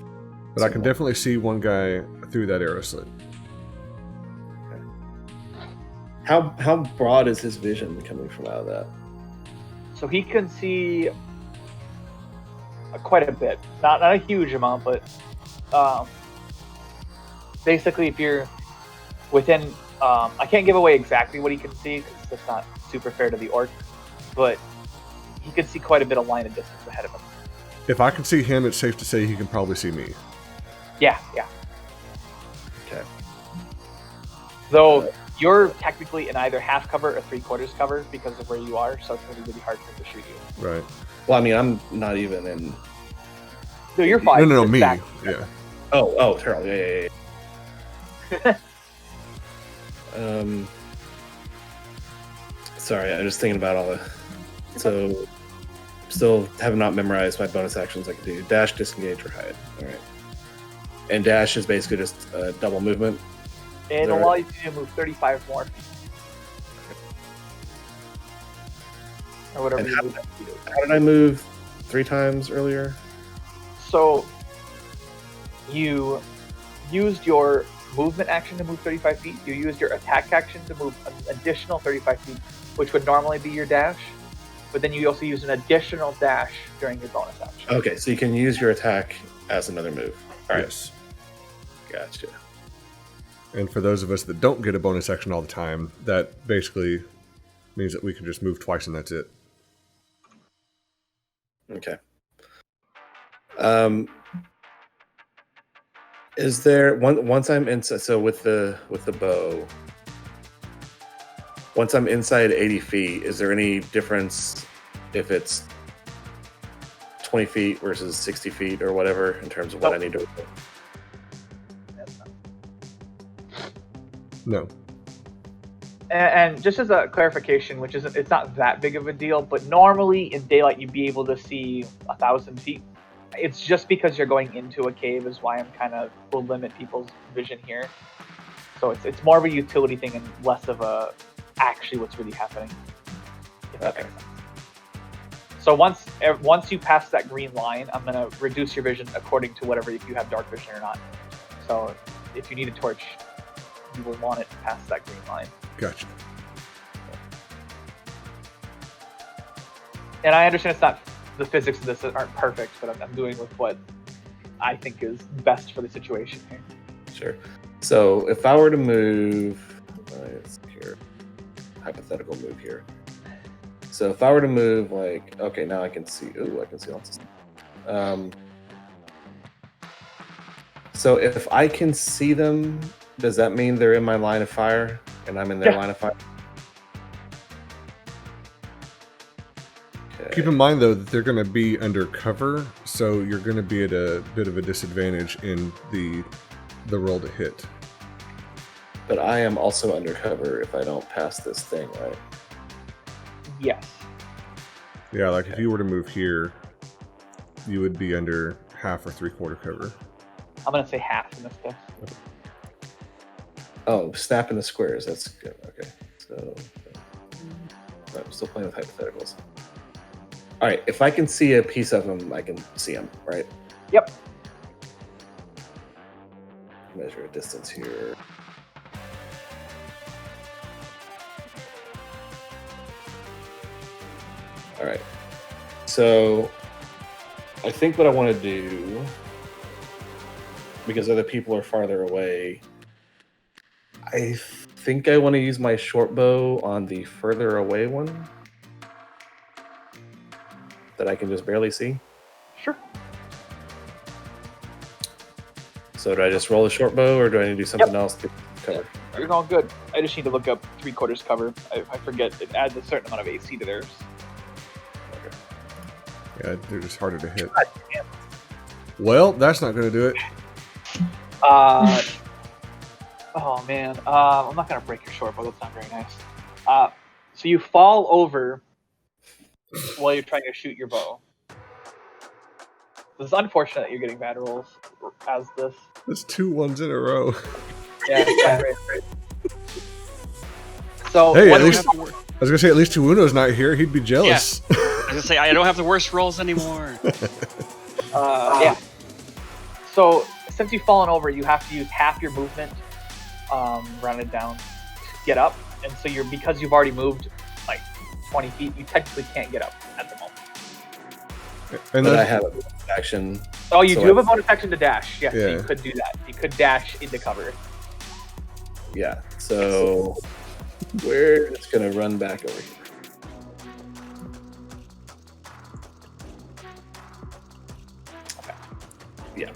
Speaker 2: But I can definitely see one guy through that arrow slit.
Speaker 6: How broad is his vision coming from out of that?
Speaker 4: So he can see quite a bit. Not a huge amount, but basically if you're within... I can't give away exactly what he can see because that's not super fair to the orc, but he can see quite a bit of line of distance ahead of him.
Speaker 2: If I can see him, it's safe to say he can probably see me.
Speaker 4: Yeah.
Speaker 6: Okay.
Speaker 4: Though you're technically in either half cover or 3/4 cover because of where you are, so it's going to be really hard for him to shoot you.
Speaker 2: Right.
Speaker 6: Well, I mean, I'm not even in...
Speaker 4: No, you're fine.
Speaker 2: No, me.
Speaker 4: Exactly.
Speaker 2: Yeah.
Speaker 6: Oh, Terrell. Yeah. Sorry, I'm just thinking about all the... So, still have not memorized my bonus actions I can do. Dash, disengage, or hide. All right. And dash is basically just double movement.
Speaker 4: It allows you to move 35 more feet. Or whatever
Speaker 6: And
Speaker 4: you
Speaker 6: how
Speaker 4: move.
Speaker 6: How did I move 3 times earlier?
Speaker 4: So, you used your movement action to move 35 feet. You used your attack action to move an additional 35 feet, which would normally be your dash. But then you also use an additional dash during your bonus action.
Speaker 6: Okay, so you can use your attack as another move. All right.
Speaker 2: Yes.
Speaker 6: Gotcha.
Speaker 2: And for those of us that don't get a bonus action all the time, that basically means that we can just move twice and that's it.
Speaker 6: Okay. Is there once I'm inside? So with the bow, once I'm inside 80 feet, is there any difference if it's 20 feet versus 60 feet or whatever in terms of what I need to do?
Speaker 2: No.
Speaker 4: And just as a clarification, which isn't, it's not that big of a deal, but normally in daylight you'd be able to see 1,000 feet. It's just because you're going into a cave is why I'm kind of will limit people's vision here. So it's more of a utility thing and less of a actually what's really happening. If that makes sense. So once you pass that green line, I'm gonna reduce your vision according to whatever if you have dark vision or not. So if you need a torch, you will want it to pass that green line.
Speaker 2: Gotcha.
Speaker 4: And I understand it's not the physics of this aren't perfect, but I'm doing with what I think is best for the situation here.
Speaker 6: Sure. So if I were to move, let's here, hypothetical move here. So if I were to move, like, okay, now I can see. Ooh, I can see lots of stuff. So if I can see them, does that mean they're in my line of fire and I'm in their line of fire? Okay.
Speaker 2: Keep in mind, though, that they're going to be undercover, so you're going to be at a bit of a disadvantage in the roll to hit.
Speaker 6: But I am also undercover if I don't pass this thing, right?
Speaker 4: Yes.
Speaker 2: Yeah, like if you were to move here, you would be under half or 3/4 cover.
Speaker 4: I'm going to say half in this case.
Speaker 6: Oh, snap in the squares. That's good. Okay. So I'm still playing with hypotheticals. All right. If I can see a piece of them, I can see them, right?
Speaker 4: Yep.
Speaker 6: Measure a distance here. All right. So I think what I want to do, because other people are farther away, I think I want to use my short bow on the further away one that I can just barely see.
Speaker 4: Sure.
Speaker 6: So do I just roll a short bow or do I need to do something else to cover?
Speaker 4: You're going good. I just need to look up 3/4 cover. I forget it adds a certain amount of AC to theirs.
Speaker 2: Yeah, they're just harder to hit. Well, that's not going to do it.
Speaker 4: Oh man, I'm not gonna break your short bow. That's not very nice. So you fall over while you're trying to shoot your bow. This is unfortunate that you're getting bad rolls as this.
Speaker 2: That's 2 ones in a row.
Speaker 4: Yeah, right. So
Speaker 2: Hey,
Speaker 4: what
Speaker 2: at
Speaker 4: do
Speaker 2: least
Speaker 4: you-
Speaker 2: I was gonna say at least Tuuno's not here. He'd be jealous.
Speaker 5: I was gonna say I don't have the worst rolls anymore.
Speaker 4: yeah. So since you've fallen over, you have to use half your movement, rounded down, to get up. And so because you've already moved like 20 feet, you technically can't get up at the moment.
Speaker 2: And
Speaker 6: But I
Speaker 2: that's,
Speaker 6: have a bonus action.
Speaker 4: Oh, you
Speaker 6: So
Speaker 4: do have a bonus action to dash. Yes, so
Speaker 2: Yeah.
Speaker 4: you could do that. You could dash into cover.
Speaker 6: Yeah. So we're just gonna run back over here. Yeah.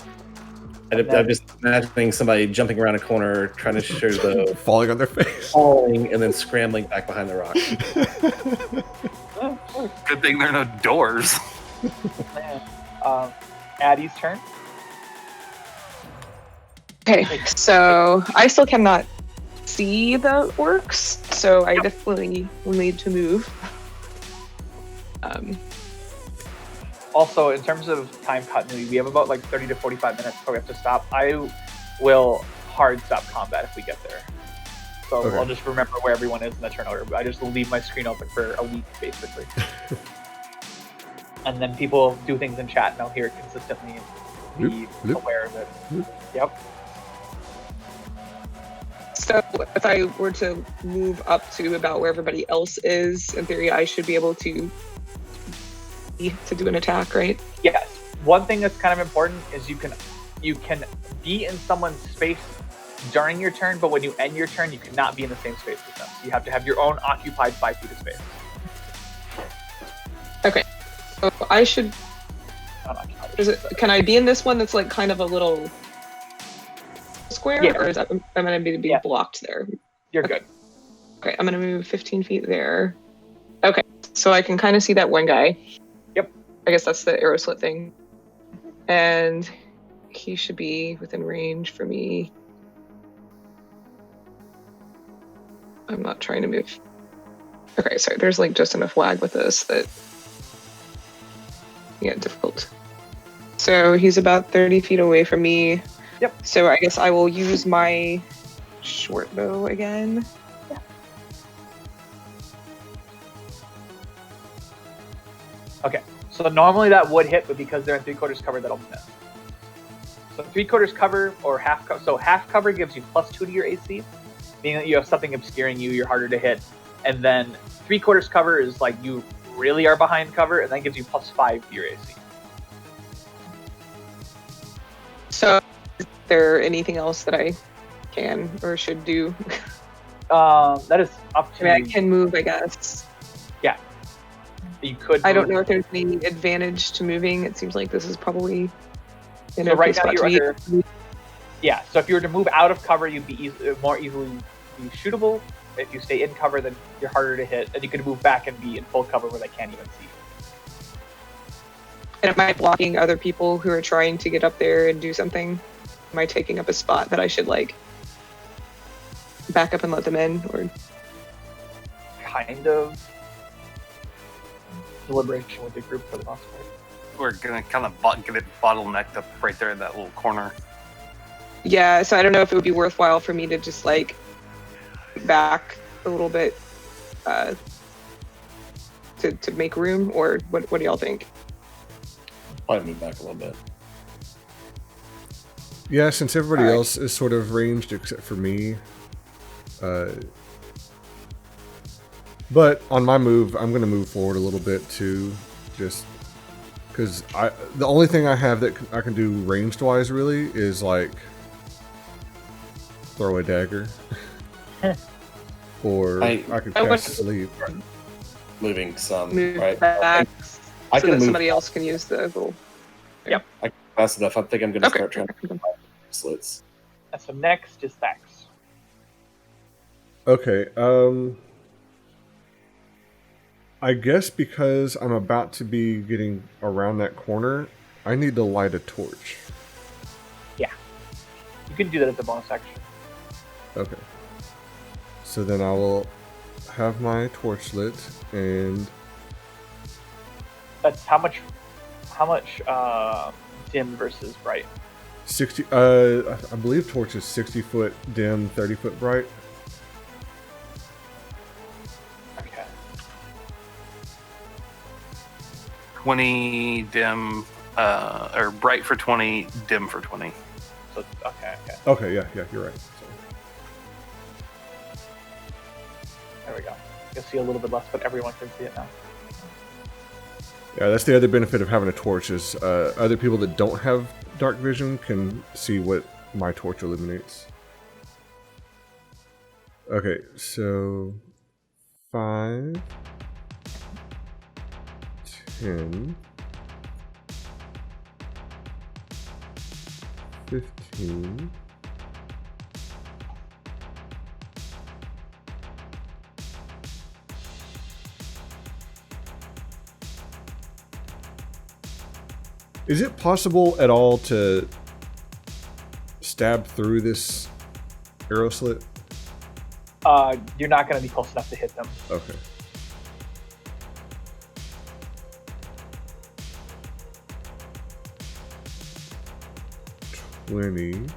Speaker 6: I'm just imagining somebody jumping around a corner, trying to shoot the
Speaker 2: falling on their face.
Speaker 6: falling, and then scrambling back behind the rock.
Speaker 7: Good thing there are no doors.
Speaker 4: Addie's turn.
Speaker 3: Okay, so I still cannot see the orcs, so I definitely will need to move.
Speaker 4: Also, in terms of time continuity, we have about like 30 to 45 minutes before we have to stop. I will hard stop combat if we get there. So
Speaker 2: Okay.
Speaker 4: I'll just remember where everyone is in the turn order. I just leave my screen open for a week, basically. And then people do things in chat, and I'll hear it consistently and be
Speaker 2: Loop.
Speaker 4: aware of it.
Speaker 2: Loop.
Speaker 4: Yep.
Speaker 3: So if I were to move up to about where everybody else is, in theory, I should be able to do an attack, right?
Speaker 4: Yes. One thing that's kind of important is you can be in someone's space during your turn, but when you end your turn, you cannot be in the same space with them. So you have to have your own occupied 5 feet of space.
Speaker 3: Okay. So I should.
Speaker 4: Unoccupied.
Speaker 3: Can I be in this one that's like kind of a little square,
Speaker 4: Yeah.
Speaker 3: or is that I'm gonna be
Speaker 4: Yeah.
Speaker 3: blocked there?
Speaker 4: You're
Speaker 3: Okay.
Speaker 4: good.
Speaker 3: Okay, I'm gonna move 15 feet there. Okay, so I can kind of see that one guy.
Speaker 4: Yep.
Speaker 3: I guess that's the arrow slit thing. And he should be within range for me. I'm not trying to move. Okay, sorry, there's like just enough lag with this that. Yeah, difficult. So he's about 30 feet away from me.
Speaker 4: Yep.
Speaker 3: So I guess I will use my short bow again.
Speaker 4: So normally that would hit, but because they're in 3/4 cover, that'll miss. So 3/4 cover or half cover. So half cover gives you +2 to your AC, meaning that you have something obscuring you, you're harder to hit. And then 3/4 cover is like you really are behind cover, and that gives you +5 to your AC.
Speaker 3: So is there anything else that I can or should do?
Speaker 4: That is up to
Speaker 3: I mean, I
Speaker 4: you.
Speaker 3: can move, I guess.
Speaker 4: You could.
Speaker 3: I don't
Speaker 4: move.
Speaker 3: know if there's any advantage to moving. It seems like this is probably an
Speaker 4: So right
Speaker 3: okay
Speaker 4: now
Speaker 3: spot
Speaker 4: you're
Speaker 3: to be.
Speaker 4: under. Yeah. So if you were to move out of cover, you'd be more easily be shootable. If you stay in cover, then you're harder to hit, and you could move back and be in full cover where they can't even see you.
Speaker 3: And am I blocking other people who are trying to get up there and do something? Am I taking up a spot that I should like back up and let them in, or?
Speaker 4: Kind of deliberation with the group for the most part.
Speaker 7: We're gonna kind of get it bottlenecked up right there in that little corner.
Speaker 3: Yeah, so I don't know if it would be worthwhile for me to just like back a little bit to make room, or what do y'all think?
Speaker 6: Probably move back a little bit.
Speaker 2: Yeah, since everybody
Speaker 3: Alright.
Speaker 2: else is sort of ranged except for me. But on my move, I'm going to move forward a little bit too, just because the only thing I have that I can do ranged wise really is like throw a dagger, or I could
Speaker 3: I
Speaker 2: cast
Speaker 3: would-
Speaker 2: sleep.
Speaker 6: Moving some,
Speaker 3: Move
Speaker 6: right?
Speaker 3: back
Speaker 6: I
Speaker 3: so
Speaker 6: can
Speaker 3: that
Speaker 6: move
Speaker 3: somebody else can use the little.
Speaker 6: fast enough. I think I'm going to
Speaker 3: Okay.
Speaker 6: start trying to slits.
Speaker 4: And so next is Thax.
Speaker 2: Okay, I guess because I'm about to be getting around that corner, I need to light a torch.
Speaker 4: You can do that as a bonus action.
Speaker 2: Okay. So then I will have my torch lit, and
Speaker 4: That's how much dim versus bright?
Speaker 2: 60. I believe torch is 60 foot dim, 30 foot bright.
Speaker 4: Okay.
Speaker 7: 20 dim, or bright for 20, dim for 20.
Speaker 4: So okay.
Speaker 2: Okay, yeah, you're right. So,
Speaker 4: There we go. You'll see a little bit less, but everyone can see it now.
Speaker 2: yeah, that's the other benefit of having a torch is other people that don't have dark vision can see what my torch illuminates. Okay, so 5, 10, 15. Is it possible at all to stab through this arrow slit?
Speaker 4: You're not going to be close enough to hit them.
Speaker 2: Okay. $20.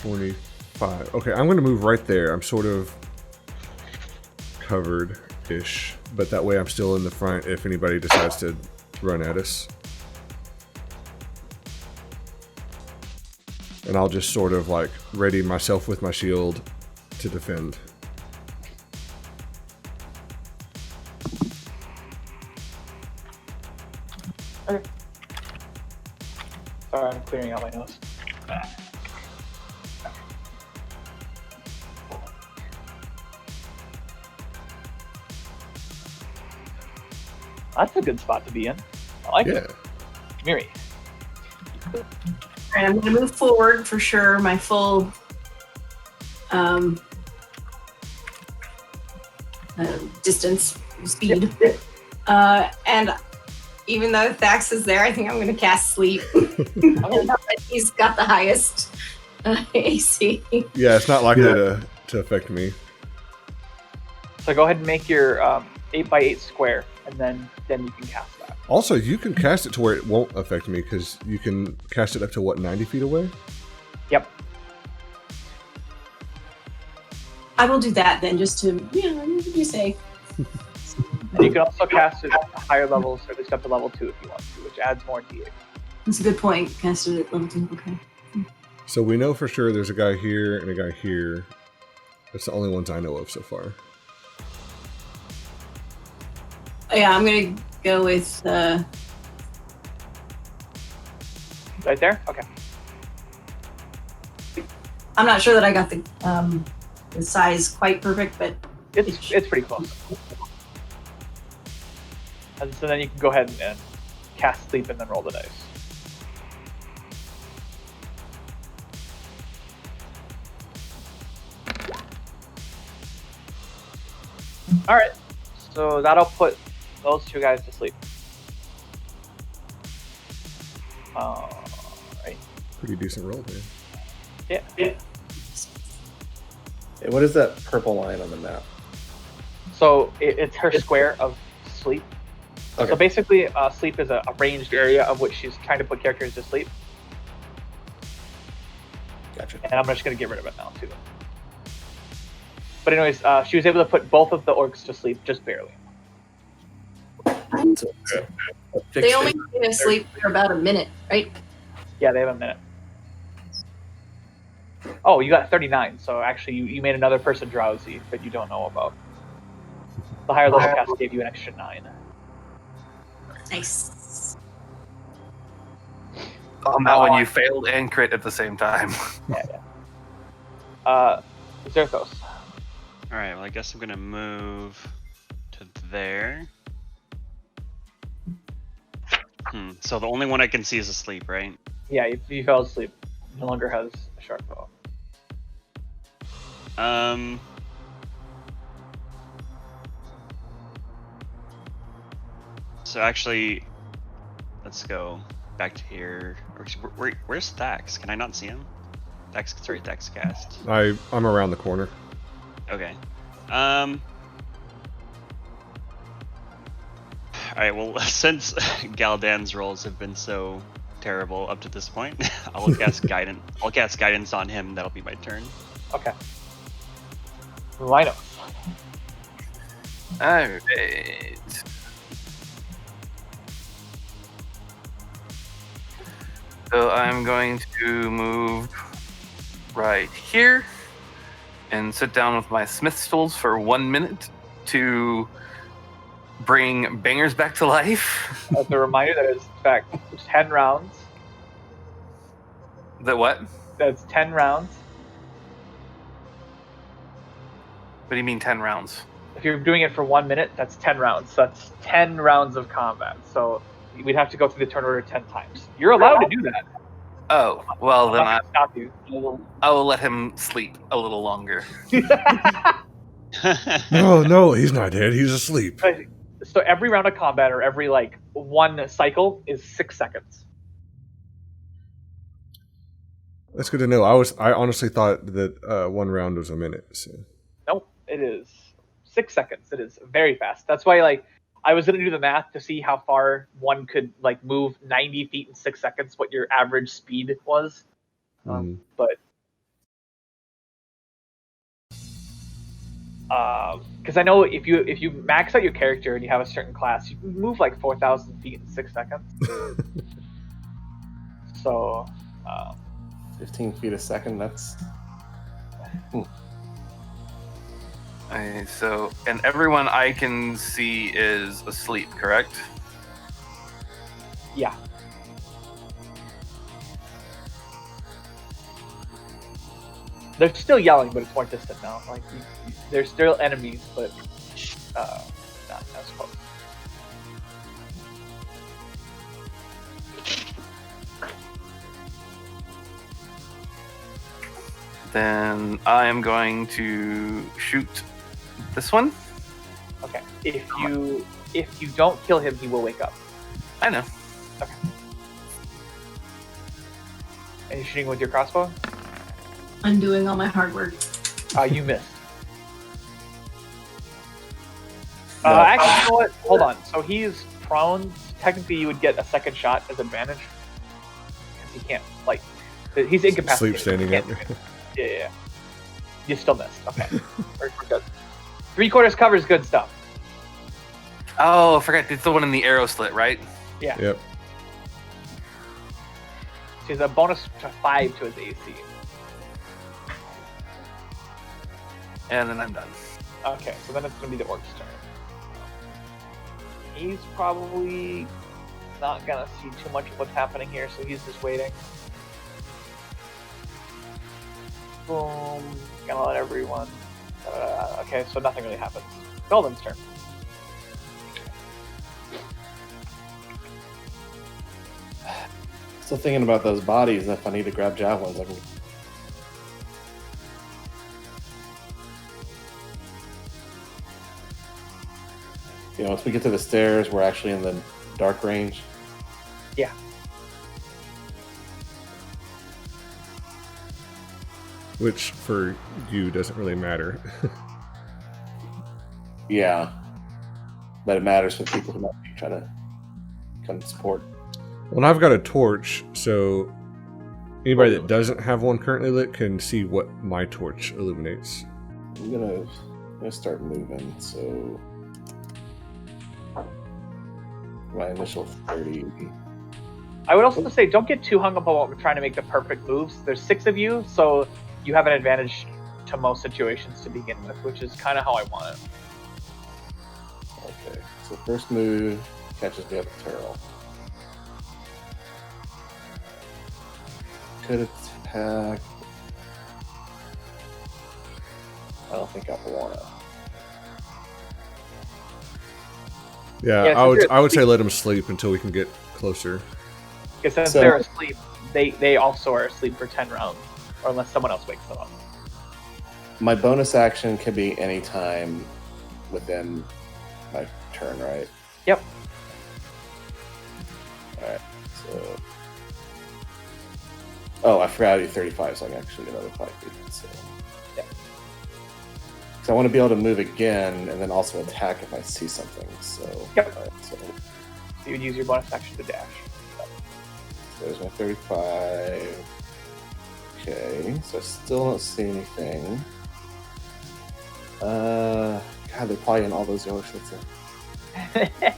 Speaker 2: 25. Okay, I'm going to move right there. I'm sort of covered-ish, but that way I'm still in the front if anybody decides to run at us. And I'll just sort of like ready myself with my shield to defend.
Speaker 4: Okay. Sorry, I'm clearing out my nose. That's a good spot to be in. I like it. Miri.
Speaker 1: All right, I'm going to move forward for sure. My full distance, speed. And even though Thax is there, I think I'm going to cast Sleep. He's got the highest AC.
Speaker 2: Yeah, it's not likely to affect me.
Speaker 4: So go ahead and make your 8x8 square, and then you can cast that.
Speaker 2: Also, you can cast it to where it won't affect me, because you can cast it up to, what, 90 feet away?
Speaker 4: Yep.
Speaker 1: I will do that then, just to, be safe.
Speaker 4: And you can also cast it at higher levels, or at least up to level 2 if you want to, which adds more D8.
Speaker 1: That's a good point. Cast it at level 2, okay.
Speaker 2: So we know for sure there's a guy here and a guy here. That's the only ones I know of so far.
Speaker 1: Oh, yeah, I'm going to go with...
Speaker 4: Right there? Okay.
Speaker 1: I'm not sure that I got the size quite perfect, but...
Speaker 4: It's pretty close. And so then you can go ahead and cast Sleep and then roll the dice. Alright, so that'll put those two guys to sleep. Alright.
Speaker 2: Pretty decent roll there.
Speaker 4: Yeah.
Speaker 6: Hey, what is that purple line on the map?
Speaker 4: So it's her square of sleep.
Speaker 6: Okay.
Speaker 4: So basically, sleep is a ranged area of which she's trying to put characters to sleep.
Speaker 6: Gotcha.
Speaker 4: And I'm just going to get rid of it now, too. But anyways, she was able to put both of the orcs to sleep, just barely.
Speaker 6: So,
Speaker 1: They only stay asleep for about a minute, right?
Speaker 4: Yeah, they have a minute. Oh, you got 39, so actually you made another person drowsy that you don't know about. The higher level cast gave you an extra 9.
Speaker 1: Nice.
Speaker 7: On that one, you failed and crit at the same time.
Speaker 4: Yeah. Zerthos.
Speaker 5: Alright, well, I guess I'm gonna move to there. So the only one I can see is asleep, right?
Speaker 4: Yeah, you fell asleep. No longer has a sharp bow.
Speaker 5: So actually, let's go back to here. Where's Thax? Can I not see him? Dex cast.
Speaker 2: I'm around the corner.
Speaker 5: Okay. Alright, well, since Galdan's rolls have been so terrible up to this point, I'll cast guidance. I'll cast guidance on him. That'll be my turn.
Speaker 4: Okay. Rhino.
Speaker 7: Alright. So I'm going to move right here and sit down with my smith stools for 1 minute to bring bangers back to life.
Speaker 4: As a reminder, that is in fact 10 rounds.
Speaker 7: That what?
Speaker 4: That's 10 rounds.
Speaker 7: What do you mean 10 rounds?
Speaker 4: If you're doing it for 1 minute, that's 10 rounds. So that's 10 rounds of combat. So we'd have to go through the turn order 10 times. You're allowed to do that.
Speaker 7: Oh, well then
Speaker 4: I'm not gonna stop you.
Speaker 7: I will let him sleep a little longer.
Speaker 2: No, he's not dead. He's asleep.
Speaker 4: So every round of combat, or every one cycle, is 6 seconds.
Speaker 2: That's good to know. I honestly thought that 1 round was a minute. So.
Speaker 4: Nope, it is 6 seconds. It is very fast. That's why I was gonna do the math to see how far one could move 90 feet in 6 seconds, what your average speed was. But because I know if you max out your character and you have a certain class, you can move 4,000 feet in 6 seconds. So
Speaker 6: 15 feet a second. That's.
Speaker 7: So, and everyone I can see is asleep, correct?
Speaker 4: yeah. They're still yelling, but it's more distant now. They're still enemies, but not as close.
Speaker 7: Then I am going to shoot this one.
Speaker 4: Okay. If you don't kill him, he will wake up.
Speaker 7: I know.
Speaker 4: Okay. And you're shooting with your crossbow?
Speaker 1: I'm doing all my hard work.
Speaker 4: You missed.
Speaker 6: No.
Speaker 4: Actually, you know what? Hold on. So he's prone. Technically, you would get a second shot as advantage. Because he can't, he's incapacitated.
Speaker 2: Sleep standing
Speaker 4: He
Speaker 2: up.
Speaker 4: can't do it. Yeah. You still missed. Okay. We're good. 3/4 cover is good stuff.
Speaker 7: Oh, I forgot. It's the one in the arrow slit, right?
Speaker 4: Yeah.
Speaker 2: Yep.
Speaker 4: So he's a bonus to 5 to his AC.
Speaker 7: And then I'm done.
Speaker 4: Okay, so then it's going to be the orc's turn. He's probably not going to see too much of what's happening here, so he's just waiting. Boom. Gonna let everyone. Okay, so nothing really happens. Golden's turn.
Speaker 6: Still thinking about those bodies. If I need to grab javelins, I can. Once we get to the stairs, we're actually in the dark range.
Speaker 4: Yeah.
Speaker 2: Which for you doesn't really matter.
Speaker 6: Yeah. But it matters for people who might be trying to come support.
Speaker 2: Well, I've got a torch, so anybody that doesn't have one currently lit can see what my torch illuminates.
Speaker 6: I'm gonna start moving, so my initial 30.
Speaker 4: I would also say don't get too hung up on what we're trying to make the perfect moves. There's 6 of you, so you have an advantage to most situations to begin with, which is kind of how I want it.
Speaker 6: Okay, so first move catches me up with Turtle. Could attack. I don't think I wanna.
Speaker 2: Yeah,
Speaker 4: Yeah,
Speaker 2: I would say let them sleep until we can get closer.
Speaker 4: Because since
Speaker 6: So-
Speaker 4: they're asleep, they also are asleep for 10 rounds, or unless someone else wakes them up.
Speaker 6: My bonus action can be any time within my turn, right?
Speaker 4: Yep.
Speaker 6: Alright, so Oh, I forgot I do 35, so I can actually get another 5 feet. So.
Speaker 4: Yeah.
Speaker 6: So I want to be able to move again and then also attack if I see something. So,
Speaker 4: Yep.
Speaker 6: all right, so
Speaker 4: You would use your bonus action to dash.
Speaker 6: there's my 35. Okay, so I still don't see anything. God, they're probably in all those yellow shits there.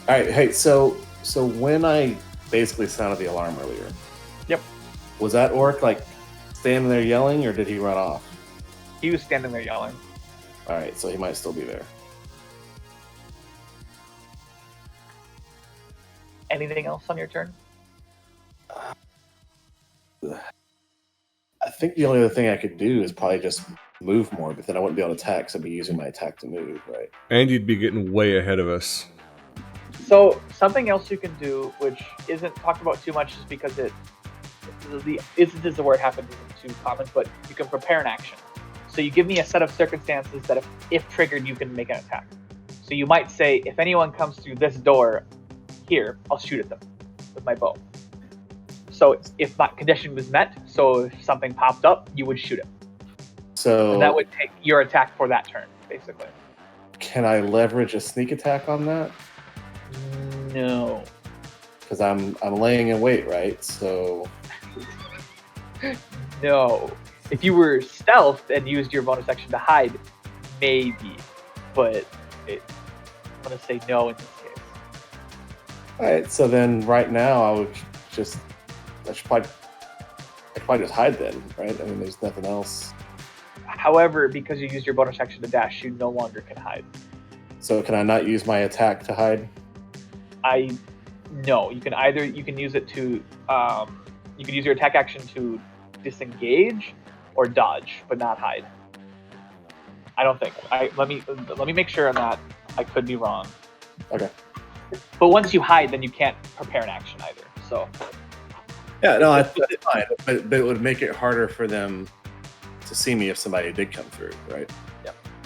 Speaker 6: All right, hey, so when I basically sounded the alarm earlier,
Speaker 4: Yep.
Speaker 6: was that orc like standing there yelling, or did he run off?
Speaker 4: He was standing there yelling.
Speaker 6: All right, so he might still be there.
Speaker 4: Anything else on your turn?
Speaker 6: I think the only other thing I could do is probably just move more, but then I wouldn't be able to attack, so I'd be using my attack to move, right?
Speaker 2: And you'd be getting way ahead of us.
Speaker 4: So something else you can do, which isn't talked about too much, just because the instances where it happens isn't too common, but you can prepare an action. So you give me a set of circumstances that if triggered, you can make an attack. So you might say, if anyone comes through this door here, I'll shoot at them with my bow. So if that condition was met, so if something popped up, you would shoot it.
Speaker 6: So
Speaker 4: And that would take your attack for that turn, basically.
Speaker 6: can I leverage a sneak attack on that?
Speaker 4: No.
Speaker 6: Because I'm laying in wait, right? So
Speaker 4: No. If you were stealthed and used your bonus action to hide, maybe. But I'm going to say no in this case.
Speaker 6: all right, so then right now I should probably just hide then, right? I mean, there's nothing else.
Speaker 4: However, because you used your bonus action to dash, you no longer can hide.
Speaker 6: So can I not use my attack to hide?
Speaker 4: No. You can use it to you can use your attack action to disengage or dodge, but not hide. I don't think. Let me make sure on that. I could be wrong.
Speaker 6: Okay.
Speaker 4: But once you hide, then you can't prepare an action either. So
Speaker 6: Yeah, no, that's fine. But it would make it harder for them to see me if somebody did come through, right?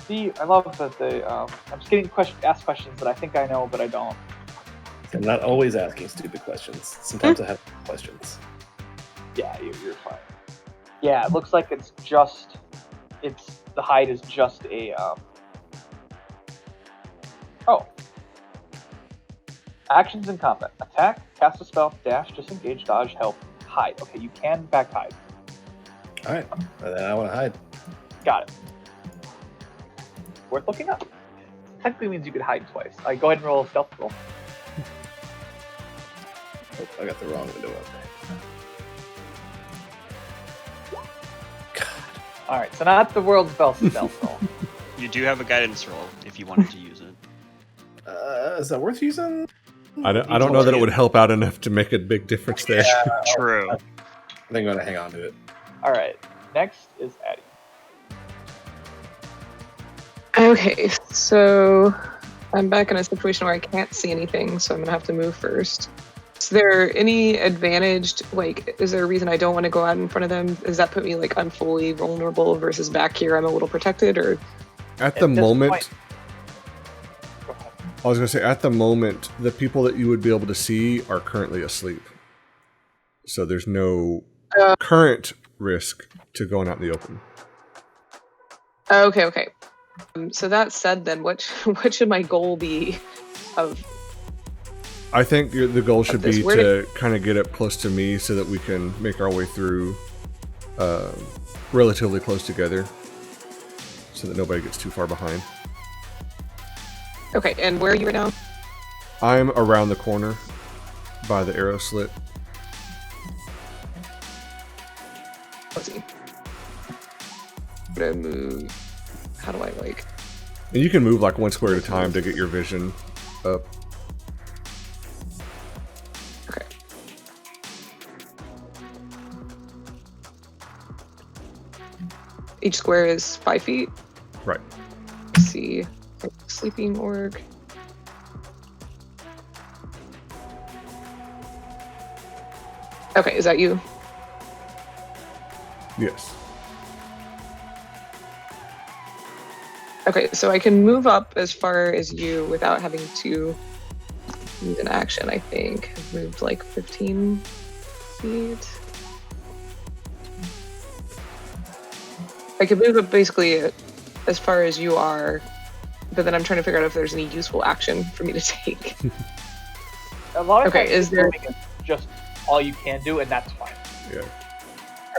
Speaker 4: see, I love that they. I'm just getting asked questions that I think I know, but I don't.
Speaker 6: I'm not always asking stupid questions. Sometimes I have questions.
Speaker 4: Yeah, you're fine. Yeah, it looks like it's the hide is just a actions in combat: attack, cast a spell, dash, disengage, dodge, help, hide. Okay, you can back hide.
Speaker 6: All right, then I want to hide.
Speaker 4: Got it. Worth looking up. Technically means you could hide twice. Go ahead and roll a stealth roll.
Speaker 6: Oh, I got the wrong window up.
Speaker 4: All right, so not the world's best stealth roll.
Speaker 5: You do have a guidance roll if you wanted to use it.
Speaker 6: Is that worth using?
Speaker 2: I don't know that it would help out enough to make a big difference there.
Speaker 6: Yeah,
Speaker 5: True.
Speaker 6: I think I'm going to hang on to it.
Speaker 4: All right, next is Addie.
Speaker 3: Okay, so I'm back in a situation where I can't see anything, so I'm gonna have to move first. Is there any advantage? Like, is there a reason I don't want to go out in front of them? Does that put me like I'm fully vulnerable versus back here I'm a little protected? Or
Speaker 2: At the
Speaker 4: At this
Speaker 2: moment,
Speaker 4: point- Go ahead.
Speaker 2: I was going to say, at the moment, the people that you would be able to see are currently asleep. So there's no current risk to going out in the open.
Speaker 3: okay. So that said, then what should my goal be? Of
Speaker 2: I think the goal should
Speaker 3: this.
Speaker 2: be
Speaker 3: Where
Speaker 2: to kind of get up close to me so that we can make our way through relatively close together so that nobody gets too far behind.
Speaker 3: okay, and where are you right now?
Speaker 2: I'm around the corner by the arrow slit.
Speaker 3: Let's see. I'm gonna move. How do I like?
Speaker 2: And you can move like one square at a time to get your vision up.
Speaker 3: Okay. Each square is 5 feet.
Speaker 2: Right.
Speaker 3: Let's see. Sleeping orc. Okay, is that you?
Speaker 2: Yes.
Speaker 3: Okay, so I can move up as far as you without having to use an action, I think. I've moved like 15 feet. I could move it basically as far as you are, but then I'm trying to figure out if there's any useful action for me to take.
Speaker 4: A lot of
Speaker 3: Okay,
Speaker 4: times
Speaker 3: is there-
Speaker 4: moving is just all you can do, and that's fine.
Speaker 2: Yeah.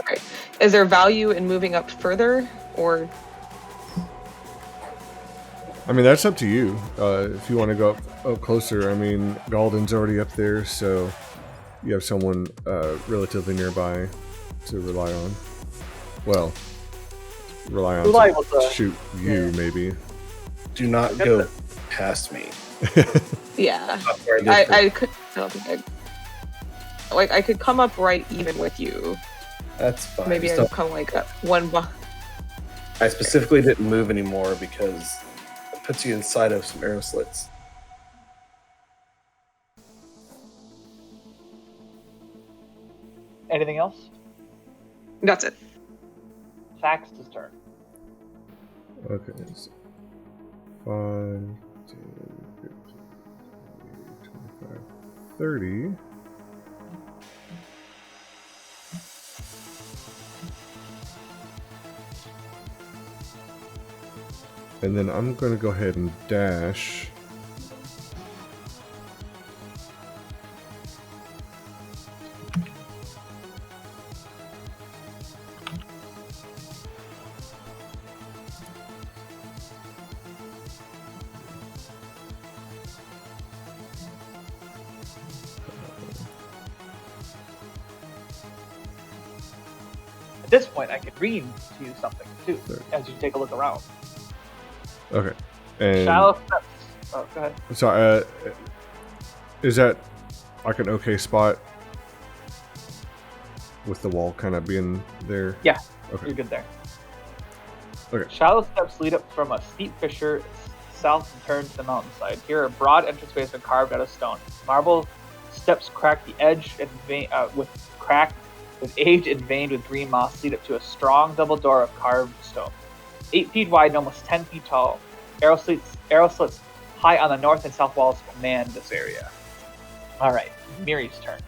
Speaker 3: Okay. Is there value in moving up further, or
Speaker 2: I mean, that's up to you. If you want to go up closer, I mean, Galden's already up there, so you have someone relatively nearby to rely on. Well, rely on
Speaker 4: Reliable
Speaker 2: to
Speaker 4: to-
Speaker 2: shoot you, maybe.
Speaker 6: Do not go past me.
Speaker 3: yeah?
Speaker 6: Not where I did
Speaker 3: I could. I don't think I could come up right even with you.
Speaker 6: That's fine.
Speaker 3: Maybe
Speaker 6: Just
Speaker 3: I'd
Speaker 6: don't-
Speaker 3: come like up one.
Speaker 6: I specifically didn't move anymore because it puts you inside of some arrow slits.
Speaker 4: Anything else?
Speaker 3: That's it.
Speaker 4: Sax's turn.
Speaker 2: Okay. So 5, 10, 15, 25, 30. And then I'm going to go ahead and dash.
Speaker 4: At this point, I can read to you something too,
Speaker 2: Sure.
Speaker 4: as you take a look around.
Speaker 2: Okay. And
Speaker 4: Shallow steps. Oh, go ahead.
Speaker 2: so, is that like an okay spot with the wall kind of being there?
Speaker 4: Yeah.
Speaker 2: Okay.
Speaker 4: You're good there.
Speaker 2: Okay.
Speaker 4: Shallow steps lead up from a steep fissure south and turn to the mountainside. Here, a broad entranceway has been carved out of stone. Marble steps crack the edge and with age and veined with green moss lead up to a strong double door of carved stone. 8 feet wide and almost 10 feet tall. Arrow slits high on the north and south walls command this area. All right, Miri's turn.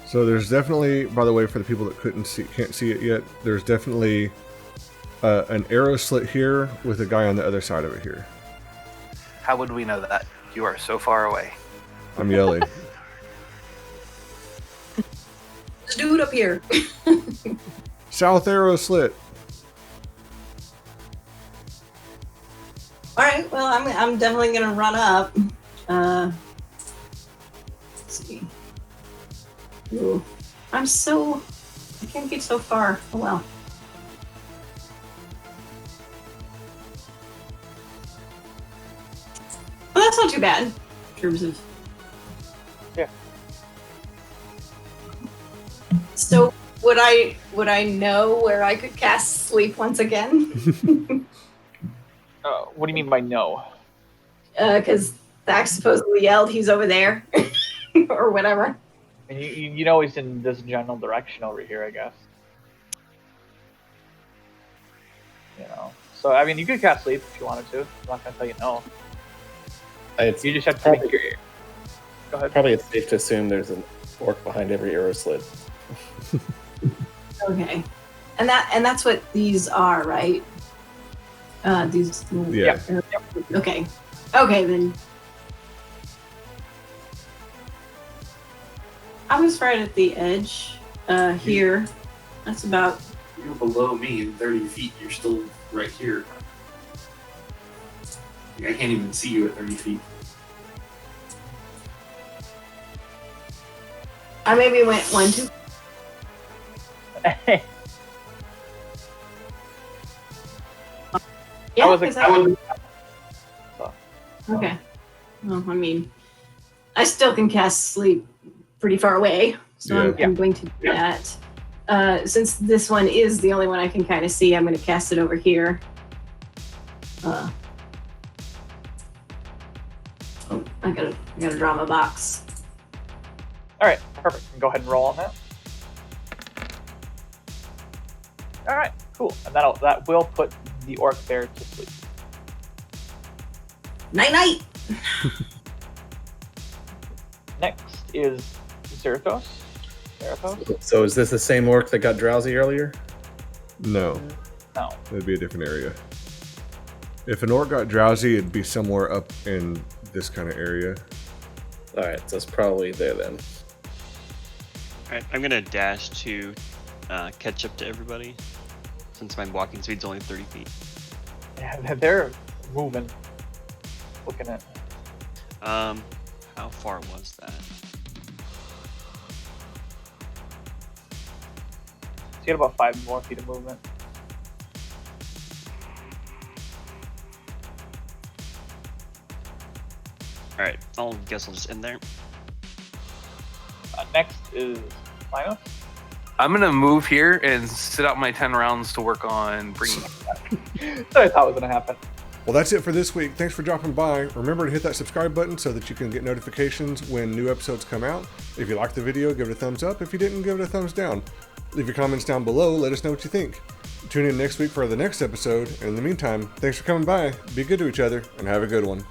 Speaker 2: So there's definitely, by the way, for the people that can't see it yet, there's definitely an arrow slit here with a guy on the other side of it here.
Speaker 7: How would we know that? You are so far away.
Speaker 2: I'm yelling.
Speaker 1: There's a dude up here.
Speaker 2: South arrow slit.
Speaker 1: All right. Well, I'm definitely gonna run up. Let's see. Ooh, I can't get so far. Oh well. Well, that's not too bad in terms of.
Speaker 4: Yeah.
Speaker 1: So would I know where I could cast sleep once again?
Speaker 4: What do you mean by no?
Speaker 1: Because Thax supposedly yelled he's over there, or whatever.
Speaker 4: And you know he's in this general direction over here, I guess. You know. So I mean, you could cast sleep if you wanted to. I'm not gonna tell you no.
Speaker 6: It's
Speaker 4: You just have to make your ear. Go ahead.
Speaker 6: probably it's safe to assume there's an orc behind every arrow slit.
Speaker 1: Okay, and that's what these are, right? These.
Speaker 2: Yeah.
Speaker 1: Okay. Okay then. I was right at the edge. Here. That's about.
Speaker 9: You're below me in 30 feet. You're still right here. I can't even see you at 30 feet.
Speaker 1: I maybe went 1, 2. Yeah.
Speaker 4: I wasn't-
Speaker 1: 'cause
Speaker 4: I wasn't-
Speaker 1: Okay. Well, I mean, I still can cast sleep pretty far away, so
Speaker 2: Yeah.
Speaker 1: I'm going to do that. Since this one is the only one I can kind of see, I'm going to cast it over here. Oh, I gotta draw my box.
Speaker 4: All right, perfect. Go ahead and roll on that. All right, cool. And that will put the orc there to sleep.
Speaker 1: Night night.
Speaker 4: Next is Zerathos.
Speaker 6: So is this the same orc that got drowsy earlier?
Speaker 2: No.
Speaker 4: No.
Speaker 2: It'd be a different area. If an orc got drowsy, it'd be somewhere up in this kind of area.
Speaker 6: All right, so it's probably there then.
Speaker 5: Alright, I'm gonna dash to catch up to everybody, since my walking speed's only 30 feet.
Speaker 4: Yeah, they're moving. Looking at.
Speaker 5: How far was that?
Speaker 4: So you got about 5 more feet of movement.
Speaker 5: Alright, I'll guess I'll just end there.
Speaker 4: Next is Linus.
Speaker 7: I'm gonna move here and sit out my 10 rounds to work on bringing.
Speaker 4: That's what I thought was gonna happen.
Speaker 2: Well, that's it for this week. Thanks for dropping by. Remember to hit that subscribe button so that you can get notifications when new episodes come out. If you liked the video, give it a thumbs up. If you didn't, give it a thumbs down. Leave your comments down below. Let us know what you think. Tune in next week for the next episode. And in the meantime, thanks for coming by. Be good to each other and have a good one.